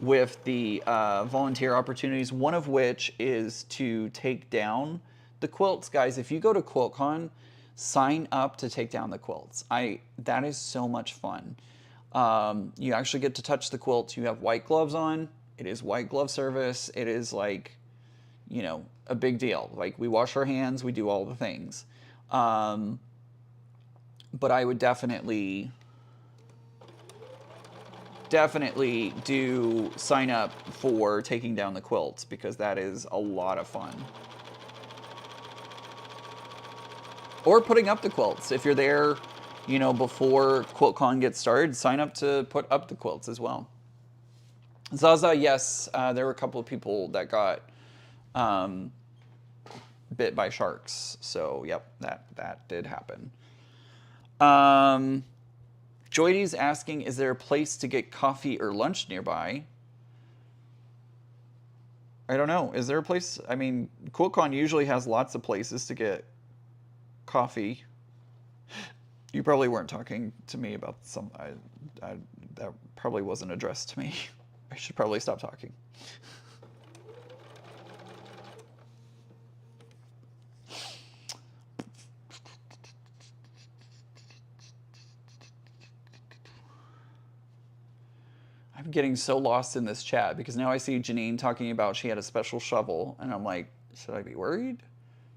with the volunteer opportunities, one of which is to take down the quilts. Guys, if you go to Quiltcon, sign up to take down the quilts. That is so much fun. You actually get to touch the quilts. You have white gloves on. It is white glove service. It is like, you know, a big deal. Like we wash our hands, we do all the things. But I would definitely do sign up for taking down the quilts because that is a lot of fun. Or putting up the quilts. If you're there, you know, before Quiltcon gets started, sign up to put up the quilts as well. Zaza, yes, there were a couple of people that got bit by sharks. So, yep, that did happen. Joydy's asking, is there a place to get coffee or lunch nearby? I don't know. Is there a place? I mean, Quiltcon usually has lots of places to get coffee. You probably weren't talking to me about that probably wasn't addressed to me. I should probably stop talking. I'm getting so lost in this chat because now I see Janine talking about she had a special shovel, and I'm like, should I be worried?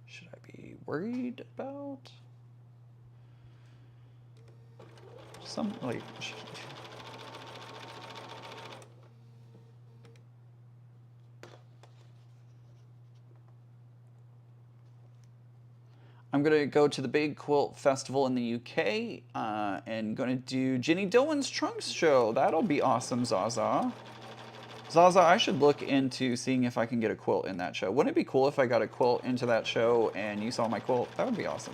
Should I be worried about some, like... I'm going to go to the big quilt festival in the UK and going to do Jenny Dillon's Trunks show. That'll be awesome, Zaza. Zaza, I should look into seeing if I can get a quilt in that show. Wouldn't it be cool if I got a quilt into that show and you saw my quilt? That would be awesome.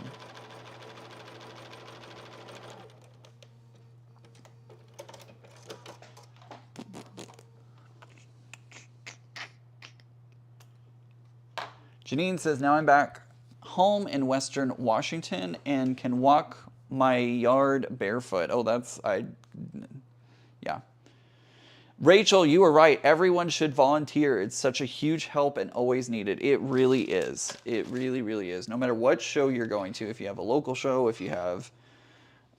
Janine says, now I'm back home in Western Washington and can walk my yard barefoot. Oh, yeah. Rachel, you were right. Everyone should volunteer. It's such a huge help and always needed. It really is. It really, really is. No matter what show you're going to, if you have a local show, if you have,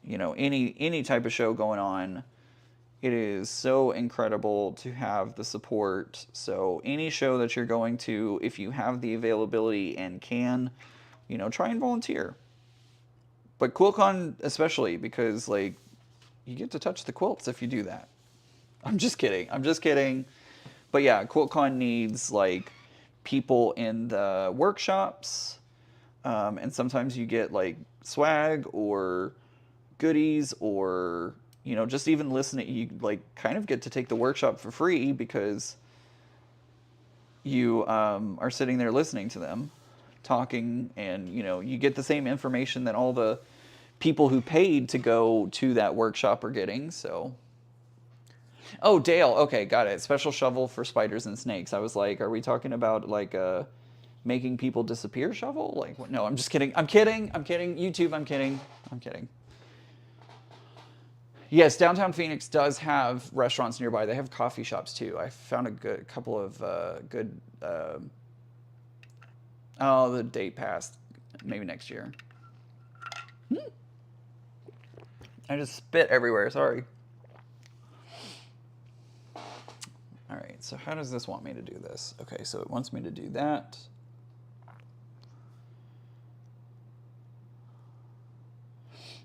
you know, any type of show going on, it is so incredible to have the support. So any show that you're going to, if you have the availability and can, you know, try and volunteer. But Quiltcon especially, because like you get to touch the quilts if you do that. I'm just kidding. I'm just kidding. But yeah, Quiltcon needs like people in the workshops, and sometimes you get like swag or goodies, or you know, just even listening. You like kind of get to take the workshop for free because you are sitting there listening to them talking, and you know, you get the same information that all the people who paid to go to that workshop are getting. So, oh, Dale, okay, got it. Special shovel for spiders and snakes. I was like, are we talking about like a making people disappear shovel? Like, no, I'm just kidding. I'm kidding. I'm kidding. YouTube, I'm kidding. I'm kidding. Yes, downtown Phoenix does have restaurants nearby. They have coffee shops too. I found a couple of good. Oh, the date passed. Maybe next year. I just spit everywhere. Sorry. All right. So how does this want me to do this? Okay. So it wants me to do that.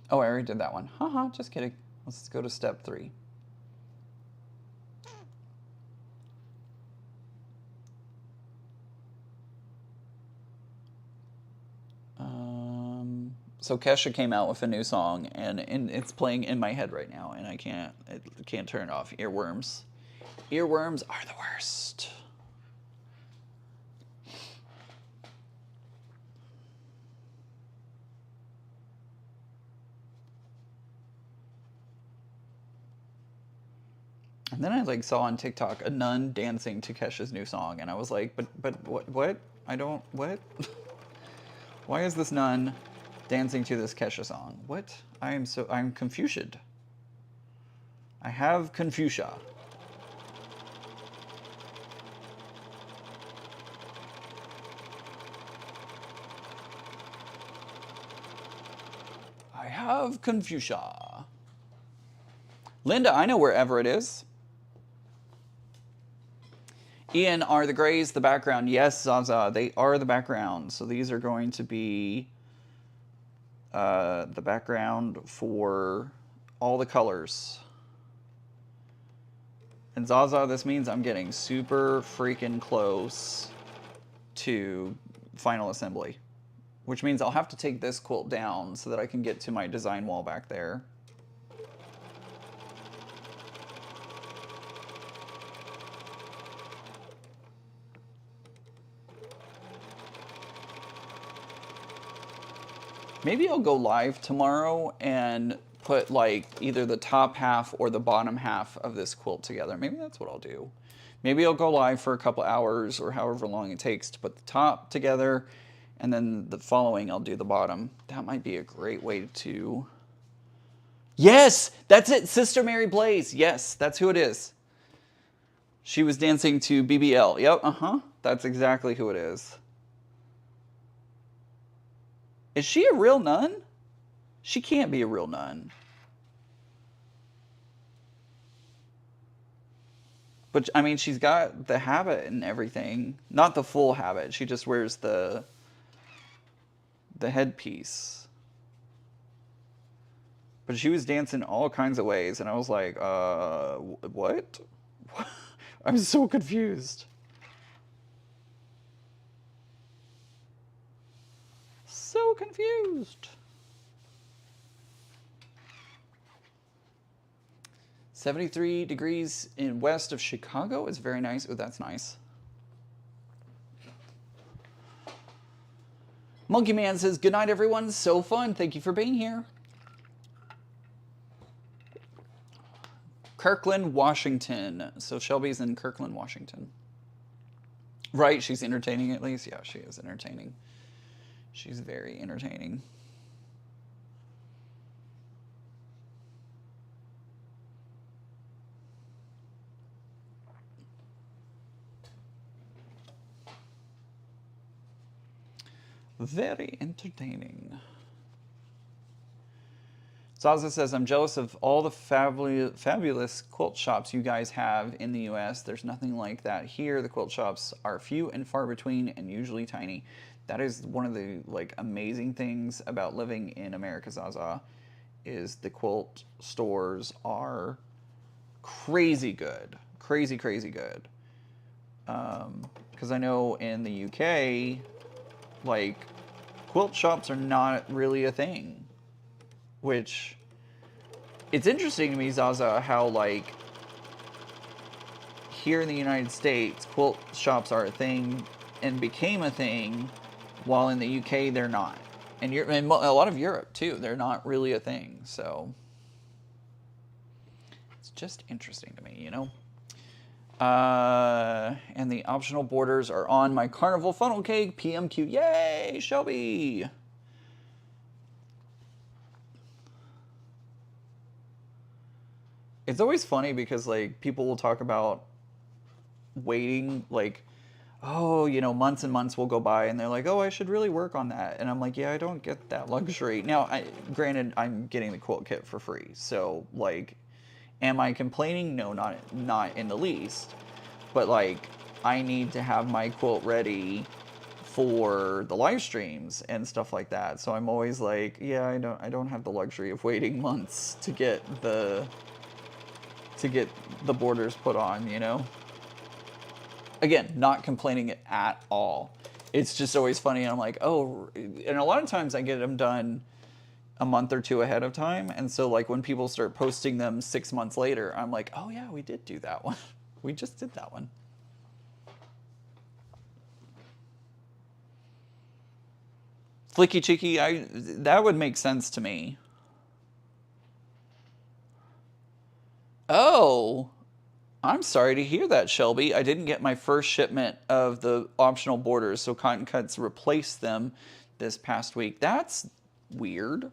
Oh, I already did that one. Haha. Just kidding. Let's go to step 3. So Kesha came out with a new song, and it's playing in my head right now, and I can't turn it off. Earworms. Earworms are the worst. And then I like saw on TikTok a nun dancing to Kesha's new song, and I was like, but what? I don't, what? Why is this nun dancing to this Kesha song? What? I'm Confucian. I have Confucia. I have Confucia. Linda, I know wherever it is. Ian, are the grays the background? Yes, Zaza, they are the background. So these are going to be the background for all the colors. And Zaza, this means I'm getting super freaking close to final assembly, which means I'll have to take this quilt down so that I can get to my design wall back there. Maybe I'll go live tomorrow and put like either the top half or the bottom half of this quilt together. Maybe that's what I'll do. Maybe I'll go live for a couple hours or however long it takes to put the top together, and then the following I'll do the bottom. That might be a great way to... Yes, that's it, Sister Mary Blaze. Yes, that's who it is. She was dancing to BBL. Yep, that's exactly who it is. Is she a real nun? She can't be a real nun. But I mean, she's got the habit and everything. Not the full habit. She just wears the headpiece. But she was dancing all kinds of ways, and I was like, what? I'm so confused. So confused. 73 degrees in west of Chicago is very nice. Oh, that's nice. Monkey Man says, good night, everyone. So fun. Thank you for being here. Kirkland, Washington. So Shelby's in Kirkland, Washington. Right, she's entertaining at least. Yeah, she is entertaining. She's very entertaining. Very entertaining. Zaza says, I'm jealous of all the fabulous quilt shops you guys have in the U.S. There's nothing like that here. The quilt shops are few and far between and usually tiny. That is one of the amazing things about living in America, Zaza, is the quilt stores are crazy good. Crazy, crazy good. Because I know in the UK, quilt shops are not really a thing. Which, it's interesting to me, Zaza, how, here in the United States, quilt shops are a thing and became a thing, while in the UK, they're not. And a lot of Europe, too. They're not really a thing, so it's just interesting to me, you know? And the optional borders are on my carnival funnel cake, PMQ. Yay, Shelby! It's always funny because, people will talk about waiting, oh, months and months will go by, and they're like, oh, I should really work on that. And I'm like, yeah, I don't get that luxury. Now, granted, I'm getting the quilt kit for free, so, am I complaining? No, not in the least. But I need to have my quilt ready for the live streams and stuff like that. So I'm always like, yeah, I don't have the luxury of waiting months to get the borders put on, you know? Again, not complaining at all. It's just always funny. I'm like, oh, and a lot of times I get them done a month or two ahead of time. And so when people start posting them 6 months later, I'm like, oh yeah, we did do that one. We just did that one. Flicky Cheeky, that would make sense to me. Oh, I'm sorry to hear that, Shelby. I didn't get my first shipment of the optional borders, so Cotton Cuts replaced them this past week. That's weird.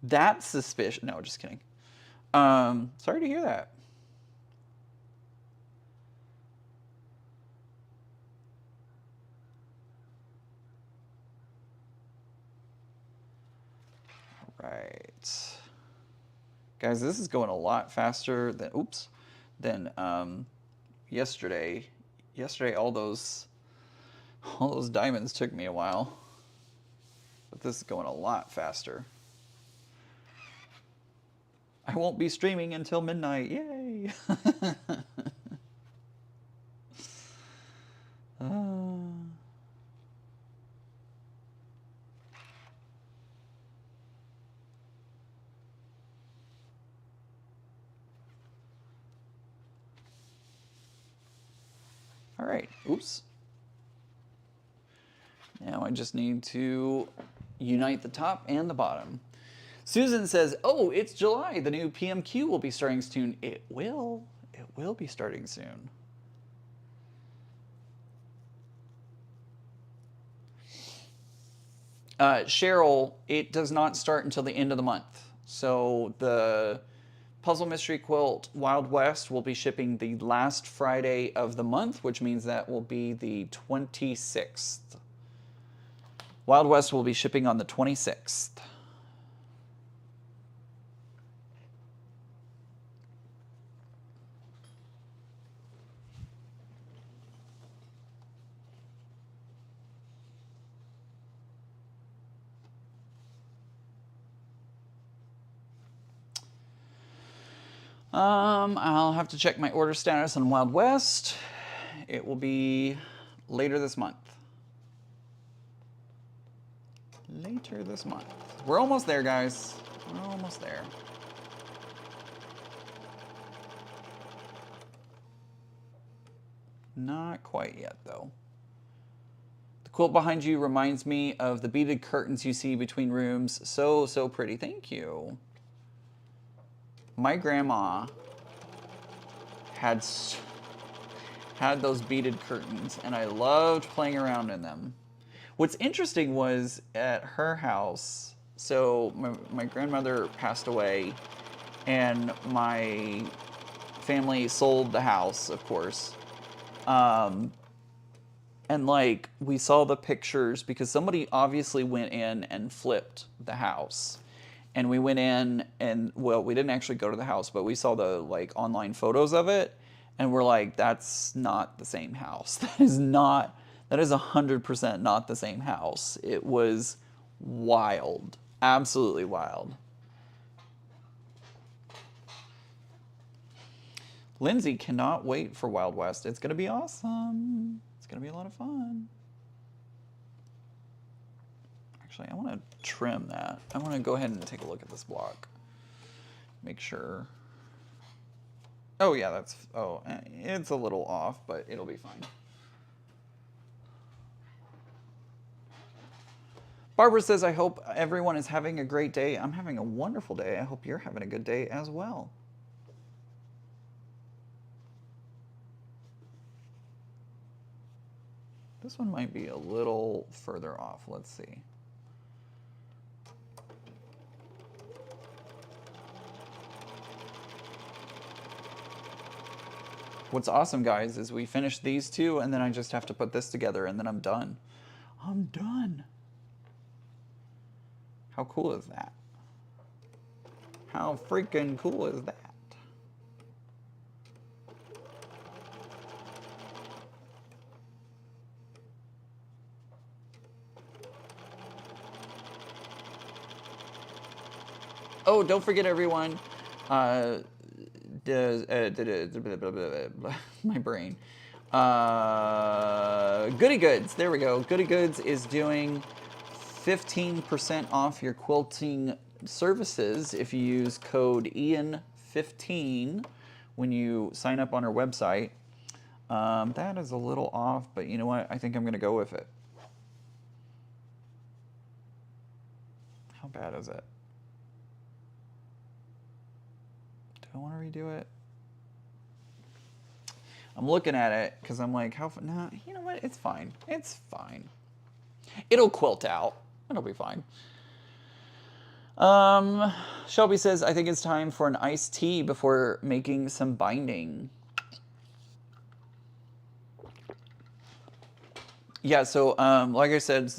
That's suspicious. No, just kidding. Sorry to hear that. All right. Guys, this is going a lot faster than yesterday. Yesterday, all those diamonds took me a while, but this is going a lot faster. I won't be streaming until midnight. Yay! All right, oops. Now I just need to unite the top and the bottom. Susan says, oh, it's July. The new PMQ will be starting soon. It will. It will be starting soon. Cheryl, it does not start until the end of the month. So the Puzzle Mystery Quilt Wild West will be shipping the last Friday of the month, which means that will be the 26th. Wild West will be shipping on the 26th. I'll have to check my order status on Wild West. It will be later this month. Later this month. We're almost there, guys. We're almost there. Not quite yet, though. The quilt behind you reminds me of the beaded curtains you see between rooms. So, so pretty. Thank you. My grandma had those beaded curtains, and I loved playing around in them. What's interesting was at her house, so my grandmother passed away, and my family sold the house, of course. And like, we saw the pictures because somebody obviously went in and flipped the house. And we went in and, well, we didn't actually go to the house, but we saw the like online photos of it. And we're like, that's not the same house. That is 100% not the same house. It was wild, absolutely wild. Lindsay cannot wait for Wild West. It's gonna be awesome. It's gonna be a lot of fun. Actually, I wanna trim that. I wanna go ahead and take a look at this block. Make sure. Oh yeah, it's a little off, but it'll be fine. Barbara says, I hope everyone is having a great day. I'm having a wonderful day. I hope you're having a good day as well. This one might be a little further off. Let's see. What's awesome, guys, is we finish these two, and then I just have to put this together, and then I'm done. I'm done. How cool is that? How freaking cool is that? Oh, don't forget, everyone. My brain. Goody Goods. There we go. Goody Goods is doing 15% off your quilting services if you use code Ian15 when you sign up on our website. That is a little off, but you know what? I think I'm going to go with it. How bad is it? Do I want to redo it? I'm looking at it because I'm like, no, you know what? It's fine. It's fine. It'll quilt out. It'll be fine. Shelby says, I think it's time for an iced tea before making some binding. Yeah, so like I said,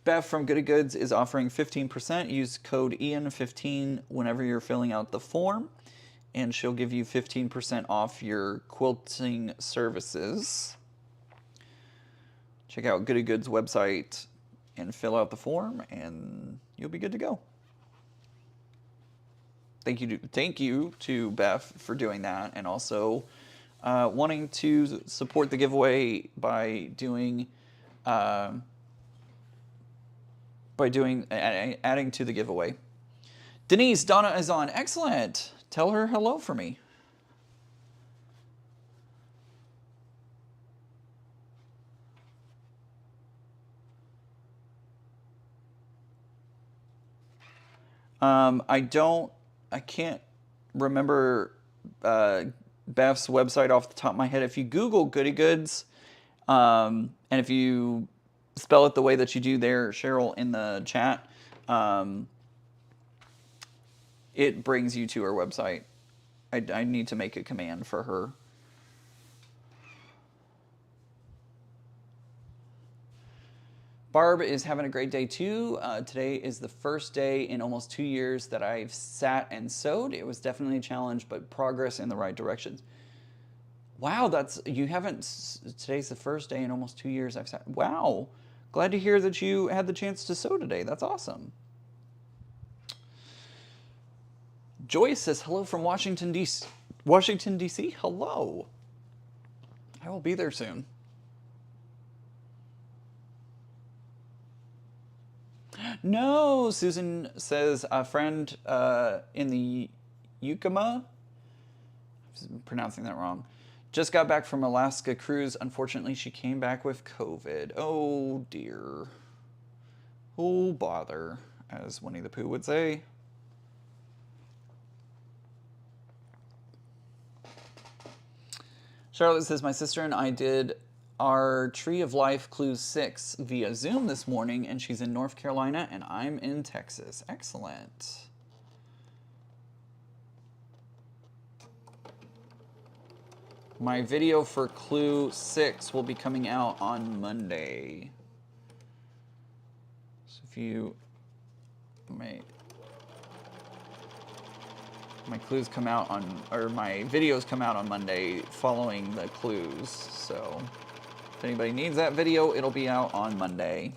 Beth from Goody Goods is offering 15%. Use code Ian15 whenever you're filling out the form, and she'll give you 15% off your quilting services. Check out Goody Goods website and fill out the form, and you'll be good to go. Thank you to Beth for doing that, and also wanting to support the giveaway by adding to the giveaway. Denise, Donna is on. Excellent. Tell her hello for me. I can't remember Beth's website off the top of my head. If you Google Goody Goods, and if you spell it the way that you do there, Cheryl, in the chat, it brings you to her website. I need to make a command for her. Barb is having a great day too. Today is the first day in almost 2 years that I've sat and sewed. It was definitely a challenge, but progress in the right directions. Wow, today's the first day in almost 2 years I've sat. Wow, glad to hear that you had the chance to sew today. That's awesome. Joyce says hello from Washington, D.C. Washington, D.C. Hello. I will be there soon. No, Susan says a friend in the Yakima, I'm pronouncing that wrong, just got back from Alaska cruise. Unfortunately, she came back with COVID. Oh dear. Oh bother, as Winnie the Pooh would say. Charlotte says, my sister and I did our Tree of Life Clue 6 via Zoom this morning, and she's in North Carolina, and I'm in Texas. Excellent. My video for Clue 6 will be coming out on Monday. So if you... My clues come out on, or my videos come out on Monday following the clues. So if anybody needs that video, it'll be out on Monday.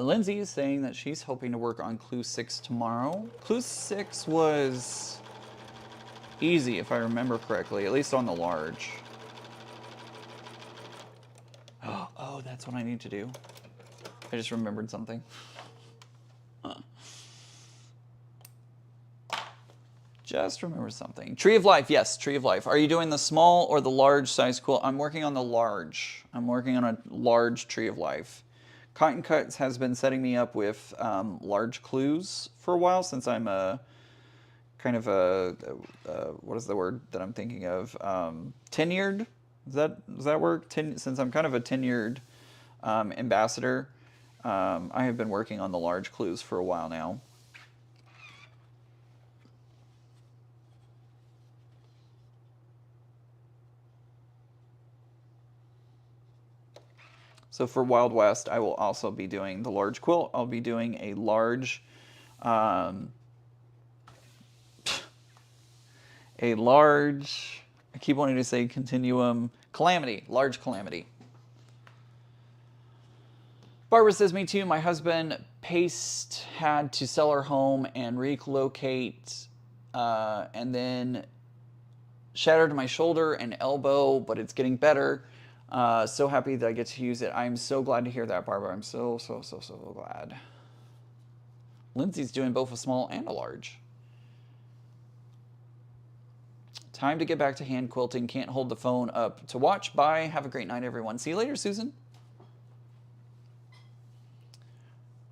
Lindsay is saying that she's hoping to work on Clue 6 tomorrow. Clue 6 was easy, if I remember correctly, at least on the large. Oh, that's what I need to do. I just remembered something. Just remember something. Tree of Life, yes, Tree of Life. Are you doing the small or the large size quilt? I'm working on the large. I'm working on a large Tree of Life. Cotton Cuts has been setting me up with large clues for a while, since I'm a kind of a what is the word that I'm thinking of? Tenured? Does that work? Since I'm kind of a tenured ambassador, I have been working on the large clues for a while now. So for Wild West, I will also be doing the large quilt. I'll be doing a large, I keep wanting to say continuum, calamity, large calamity. Barbara says, me too. My husband, Paste, had to sell our home and relocate, and then shattered my shoulder and elbow, but it's getting better. So happy that I get to use it. I'm so glad to hear that, Barbara. I'm so glad. Lindsay's doing both a small and a large. Time to get back to hand quilting. Can't hold the phone up to watch. Bye. Have a great night, everyone. See you later, Susan.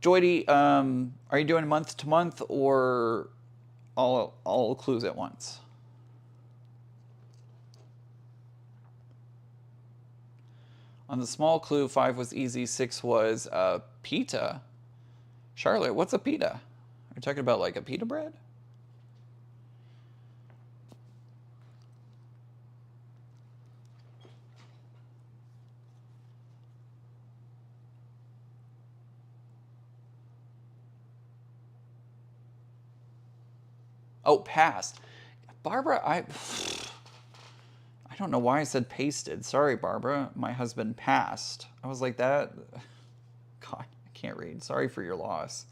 Joydy, are you doing month to month or all clues at once? On the small clue, 5 was easy, 6 was pita. Charlotte, what's a pita? Are you talking about like a pita bread? Oh, passed. Barbara, I don't know why I said pasted. Sorry, Barbara. My husband passed. I was like that. God, I can't read. Sorry for your loss.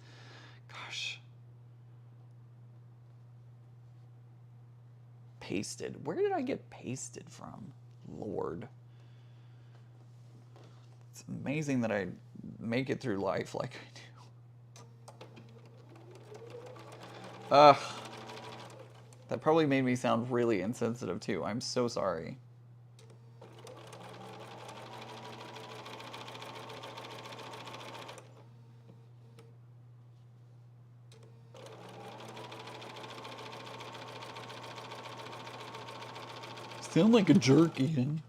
Gosh. Pasted. Where did I get pasted from? Lord. It's amazing that I make it through life like I do. That probably made me sound really insensitive too. I'm so sorry. Sound like a jerk, Eden.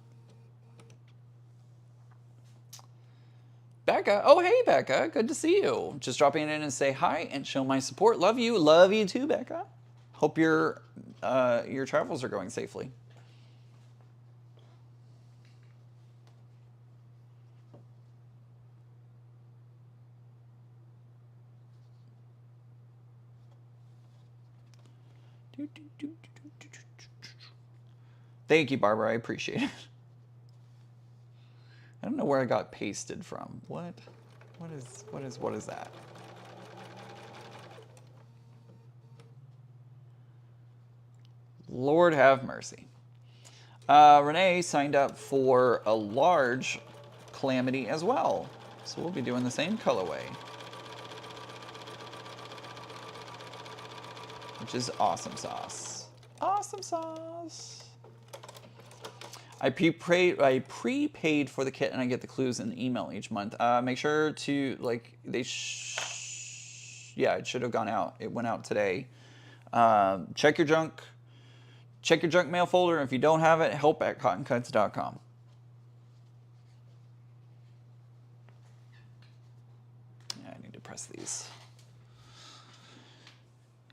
Becca. Oh, hey, Becca. Good to see you. Just dropping in and say hi and show my support. Love you. Love you too, Becca. Hope your travels are going safely. Thank you, Barbara. I appreciate it. I don't know where I got pasted from. What is that? Lord have mercy. Renee signed up for a large Calamity as well. So we'll be doing the same colorway. Which is awesome sauce. Awesome sauce. I prepaid for the kit and I get the clues in the email each month. Make sure to, like, yeah, it should have gone out. It went out today. Check your junk mail folder. If you don't have it, help@cottoncuts.com. Yeah, I need to press these.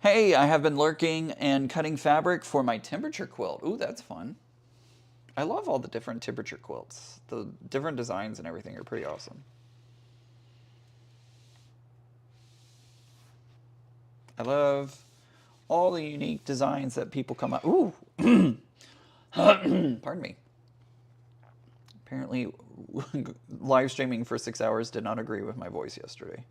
Hey, I have been lurking and cutting fabric for my temperature quilt. Ooh, that's fun. I love all the different temperature quilts. The different designs and everything are pretty awesome. I love all the unique designs that people come up. Ooh, pardon me. Apparently, live streaming for 6 hours did not agree with my voice yesterday.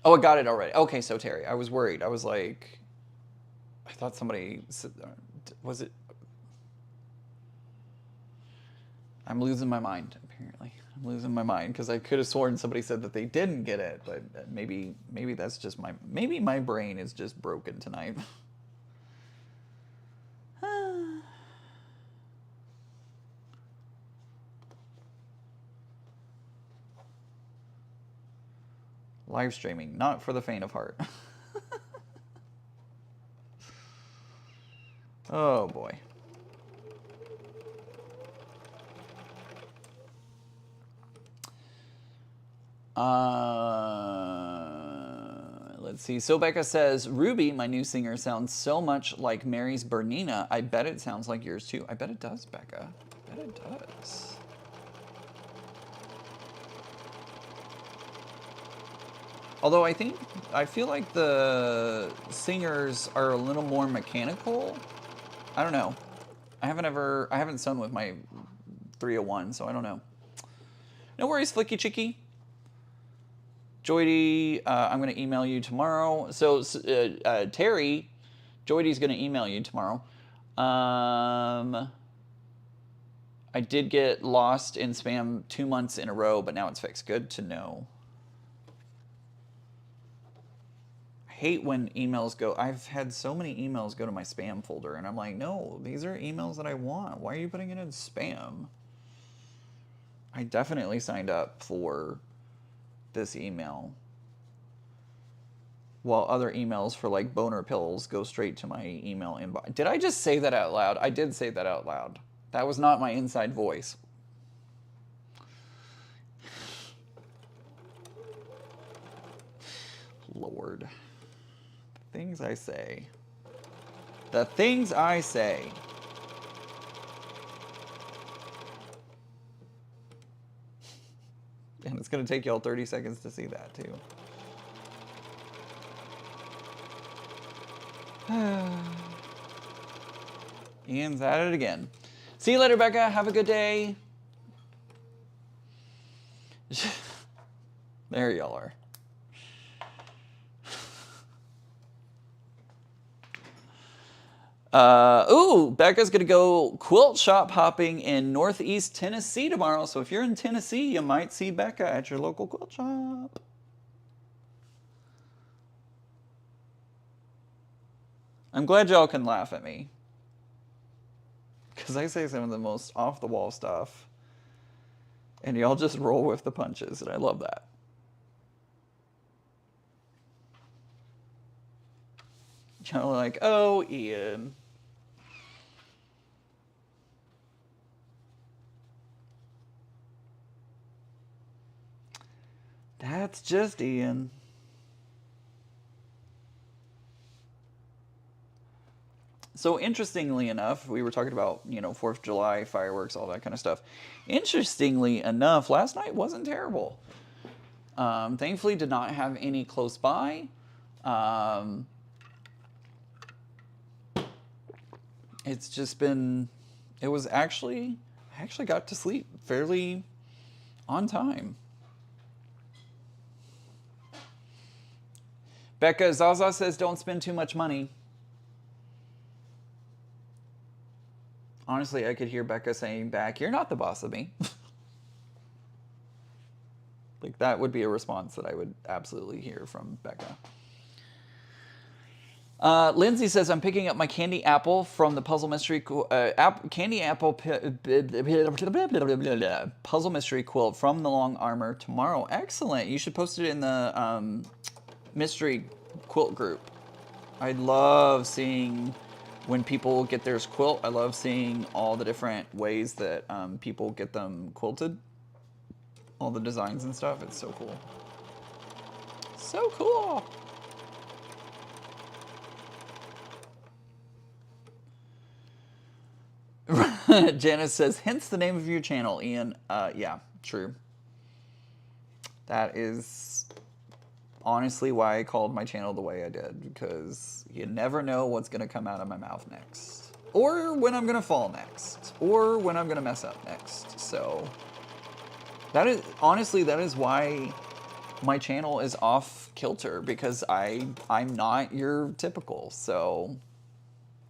Oh, I got it already. Okay, so Terry, I was worried. I was like, I thought somebody said, was it? I'm losing my mind, apparently. I'm losing my mind because I could have sworn somebody said that they didn't get it, but maybe that's just maybe my brain is just broken tonight. Live streaming, not for the faint of heart. Oh boy. Let's see. So Becca says, Ruby, my new singer, sounds so much like Mary's Bernina. I bet it sounds like yours too. I bet it does, Becca. I bet it does. Although I feel like the singers are a little more mechanical. I don't know. I haven't sewn with my 301, so I don't know. No worries, Flicky Chicky. Joydy, I'm going to email you tomorrow. So, Terry, Joydy's going to email you tomorrow. I did get lost in spam 2 months in a row, but now it's fixed. Good to know. I hate when emails go. I've had so many emails go to my spam folder, and I'm like, no, these are emails that I want. Why are you putting it in spam? I definitely signed up for this email, while other emails for like boner pills go straight to my email inbox. Did I just say that out loud? I did say that out loud. That was not my inside voice. Lord. The things I say. The things I say. And it's going to take y'all 30 seconds to see that, too. Ian's at it again. See you later, Becca. Have a good day. There y'all are. Becca's going to go quilt shop hopping in Northeast Tennessee tomorrow. So if you're in Tennessee, you might see Becca at your local quilt shop. I'm glad y'all can laugh at me, because I say some of the most off-the-wall stuff. And y'all just roll with the punches, and I love that. Y'all are like, oh, Ian. That's just Ian. So interestingly enough, we were talking about, 4th of July, fireworks, all that kind of stuff. Interestingly enough, last night wasn't terrible. Thankfully, did not have any close by. It's just been, it was actually, I actually got to sleep fairly on time. Becca Zaza says, don't spend too much money. Honestly, I could hear Becca saying back, you're not the boss of me. Like, that would be a response that I would absolutely hear from Becca. Lindsay says, I'm picking up my candy apple from the Puzzle Mystery Candy Apple Puzzle Mystery Quilt from the Long Armor tomorrow. Excellent. You should post it in the Mystery Quilt group. I love seeing when people get theirs quilt. I love seeing all the different ways that people get them quilted. All the designs and stuff. It's so cool. So cool. Janice says, hence the name of your channel, Ian. Yeah, true. That is honestly why I called my channel the way I did, because you never know what's going to come out of my mouth next. Or when I'm going to fall next. Or when I'm going to mess up next. So, that is, honestly, that is why my channel is off kilter, because I'm not your typical. So,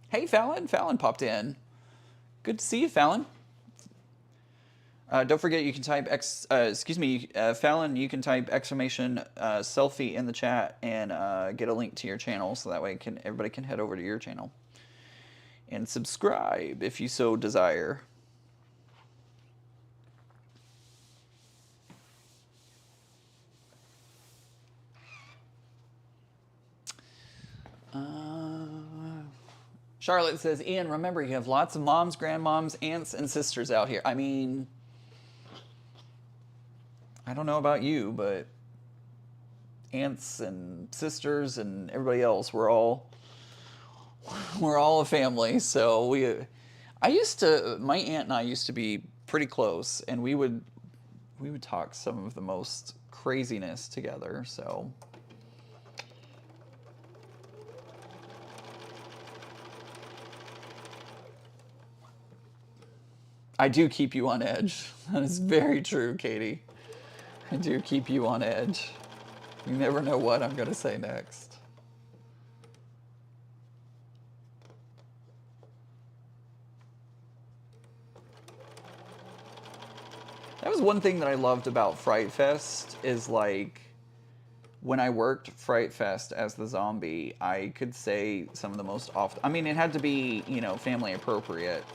hey, Fallon. Fallon popped in. Good to see you, Fallon. Don't forget, you can type Fallon, you can type exclamation selfie in the chat and get a link to your channel, so that way everybody can head over to your channel and subscribe if you so desire. Charlotte says, Ian, remember, you have lots of moms, grandmoms, aunts, and sisters out here. I mean, I don't know about you, but aunts and sisters and everybody else, we're all a family. So my aunt and I used to be pretty close, and we would talk some of the most craziness together. So I do keep you on edge. That is very true, Katie. I do keep you on edge. You never know what I'm going to say next. That was one thing that I loved about Fright Fest, is like, when I worked Fright Fest as the zombie, I could say some of the most I mean, it had to be, family appropriate.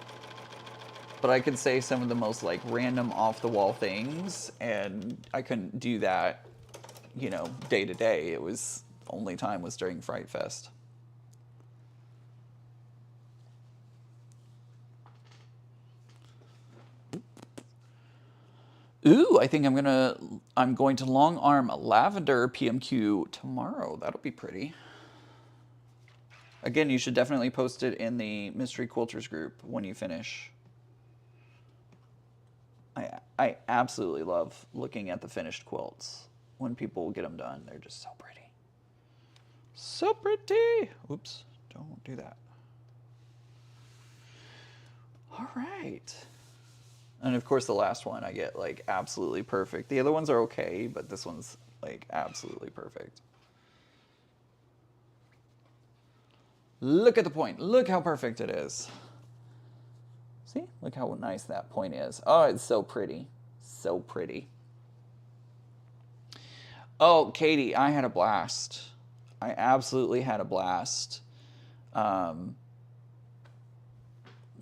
But I could say some of the most, like, random off-the-wall things, and I couldn't do that, day to day. It was, only time was during Fright Fest. Ooh, I think I'm going to long arm lavender PMQ tomorrow. That'll be pretty. Again, you should definitely post it in the Mystery Quilters group when you finish. I absolutely love looking at the finished quilts when people get them done. They're just so pretty. So pretty. Oops, don't do that. All right. And of course the last one I get like absolutely perfect. The other ones are okay, but this one's like absolutely perfect. Look at the point. Look how perfect it is. See? Look how nice that point is. Oh, it's so pretty. So pretty. Oh, Katie, I had a blast. I absolutely had a blast. When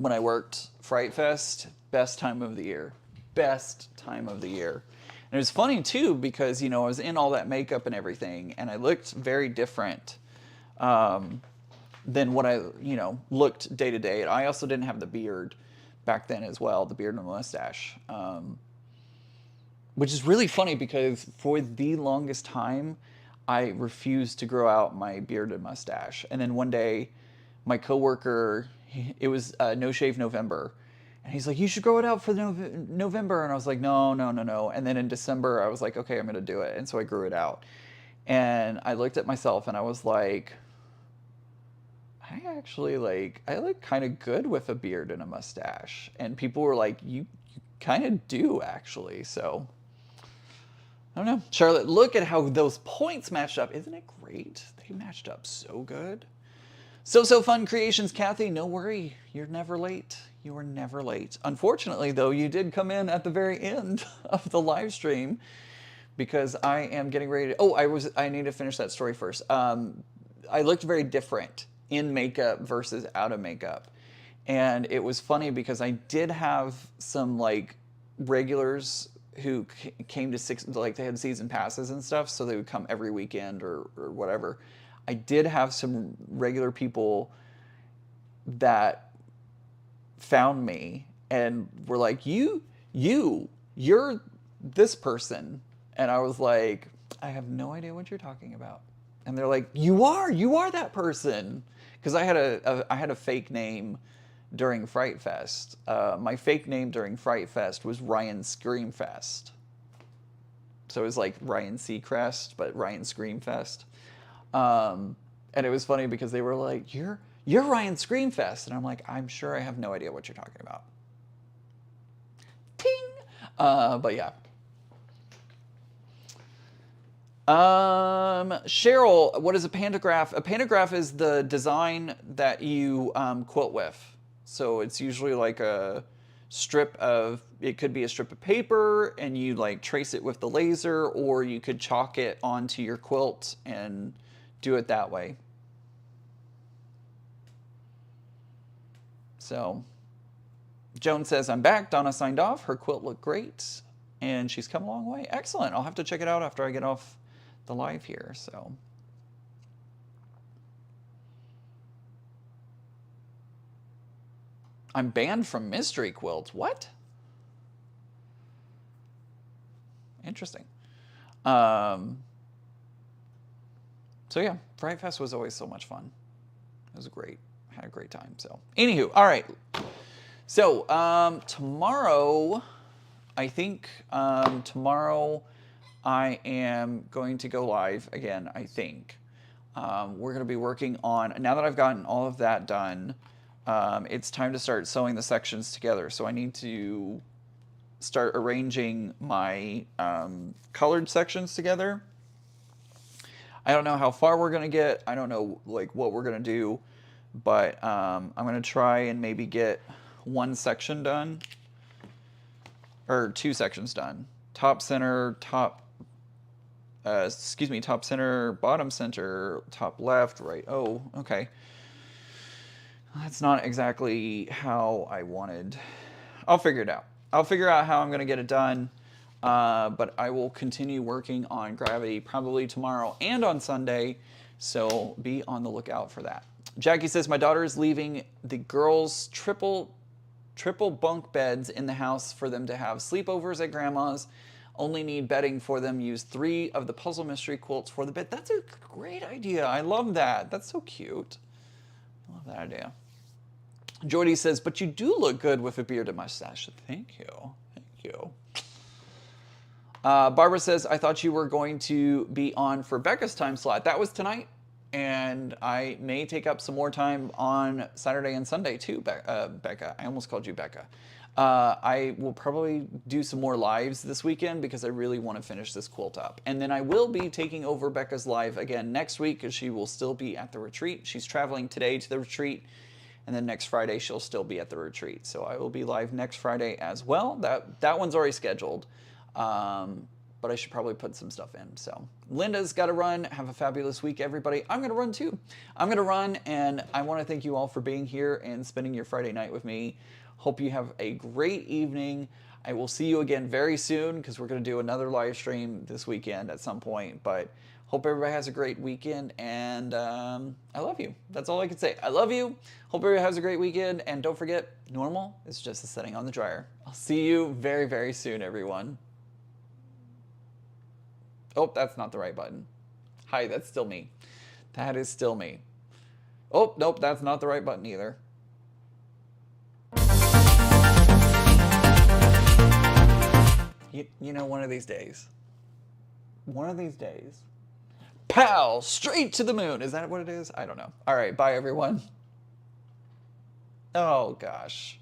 I worked Fright Fest, best time of the year. best time of the year. And it was funny too because, you know, I was in all that makeup and everything, and I looked very different than what I, you know, looked day to day. I also didn't have the beard back then as well, the beard and the mustache, which is really funny because for the longest time, I refused to grow out my beard and mustache. And then one day, my coworker, it was No Shave November, and he's like, "You should grow it out for November." And I was like, "No, no, no, no." And then in December, I was like, "Okay, I'm going to do it." And so I grew it out. And I looked at myself and I was like, I actually I look kind of good with a beard and a mustache. And people were like, you kind of do actually. So I don't know. Charlotte, look at how those points matched up. Isn't it great? They matched up so good. So Fun Creations, Kathy, no worry. You're never late. You are never late. Unfortunately, though, you did come in at the very end of the live stream because I am getting ready to... Oh, I need to finish that story first. I looked very different in makeup versus out of makeup. And it was funny because I did have some regulars who came to they had season passes and stuff, so they would come every weekend or whatever. I did have some regular people that found me and were like, you're this person. And I was like, I have no idea what you're talking about. And they're like, you are that person. Because I had a fake name during Fright Fest. My fake name during Fright Fest was Ryan Screamfest. So it was like Ryan Seacrest, but Ryan Screamfest. And it was funny because they were like, you're Ryan Screamfest. And I'm like, I'm sure I have no idea what you're talking about. Ting! But yeah. Cheryl, what is a pantograph? A pantograph is the design that you quilt with. So it's usually like a strip of, it could be a strip of paper and you trace it with the laser, or you could chalk it onto your quilt and do it that way. So Joan says, I'm back. Donna signed off. Her quilt looked great and she's come a long way. Excellent. I'll have to check it out after I get off the live here. So I'm banned from mystery quilts. What? Interesting. So yeah, Fright Fest was always so much fun. It was great. I had a great time. So anywho, all right. So tomorrow, I think tomorrow I am going to go live again, I think. We're going to be working on, now that I've gotten all of that done, it's time to start sewing the sections together. So I need to start arranging my colored sections together. I don't know how far we're going to get. I don't know what we're going to do, but I'm going to try and maybe get one section done, or two sections done. Top center, top center, bottom center, top left, right. Oh, okay. That's not exactly how I wanted. I'll figure it out. I'll figure out how I'm going to get it done. But I will continue working on Gravity probably tomorrow and on Sunday. So be on the lookout for that. Jackie says, my daughter is leaving the girls' triple bunk beds in the house for them to have sleepovers at grandma's. Only need bedding for them. Use 3 of the puzzle mystery quilts for the bed. That's a great idea. I love that. That's so cute. I love that idea. Jordy says, but you do look good with a beard and mustache. Thank you. Thank you. Barbara says, I thought you were going to be on for Becca's time slot. That was tonight. And I may take up some more time on Saturday and Sunday too, Becca. I almost called you Becca. I will probably do some more lives this weekend because I really want to finish this quilt up. And then I will be taking over Becca's live again next week because she will still be at the retreat. She's traveling today to the retreat, and then next Friday she'll still be at the retreat. So I will be live next Friday as well. That one's already scheduled, but I should probably put some stuff in. So Linda's got to run. Have a fabulous week, everybody. I'm going to run too. I'm going to run, and I want to thank you all for being here and spending your Friday night with me. Hope you have a great evening. I will see you again very soon because we're going to do another live stream this weekend at some point. But hope everybody has a great weekend, and I love you. That's all I can say. I love you. Hope everybody has a great weekend, and don't forget, normal is just a setting on the dryer. I'll see you very, very soon, everyone. Oh, that's not the right button. Hi, that's still me. That is still me. Oh, nope, that's not the right button either. You know, one of these days. One of these days. Pow! Straight to the moon. Is that what it is? I don't know. All right, bye, everyone. Oh, gosh.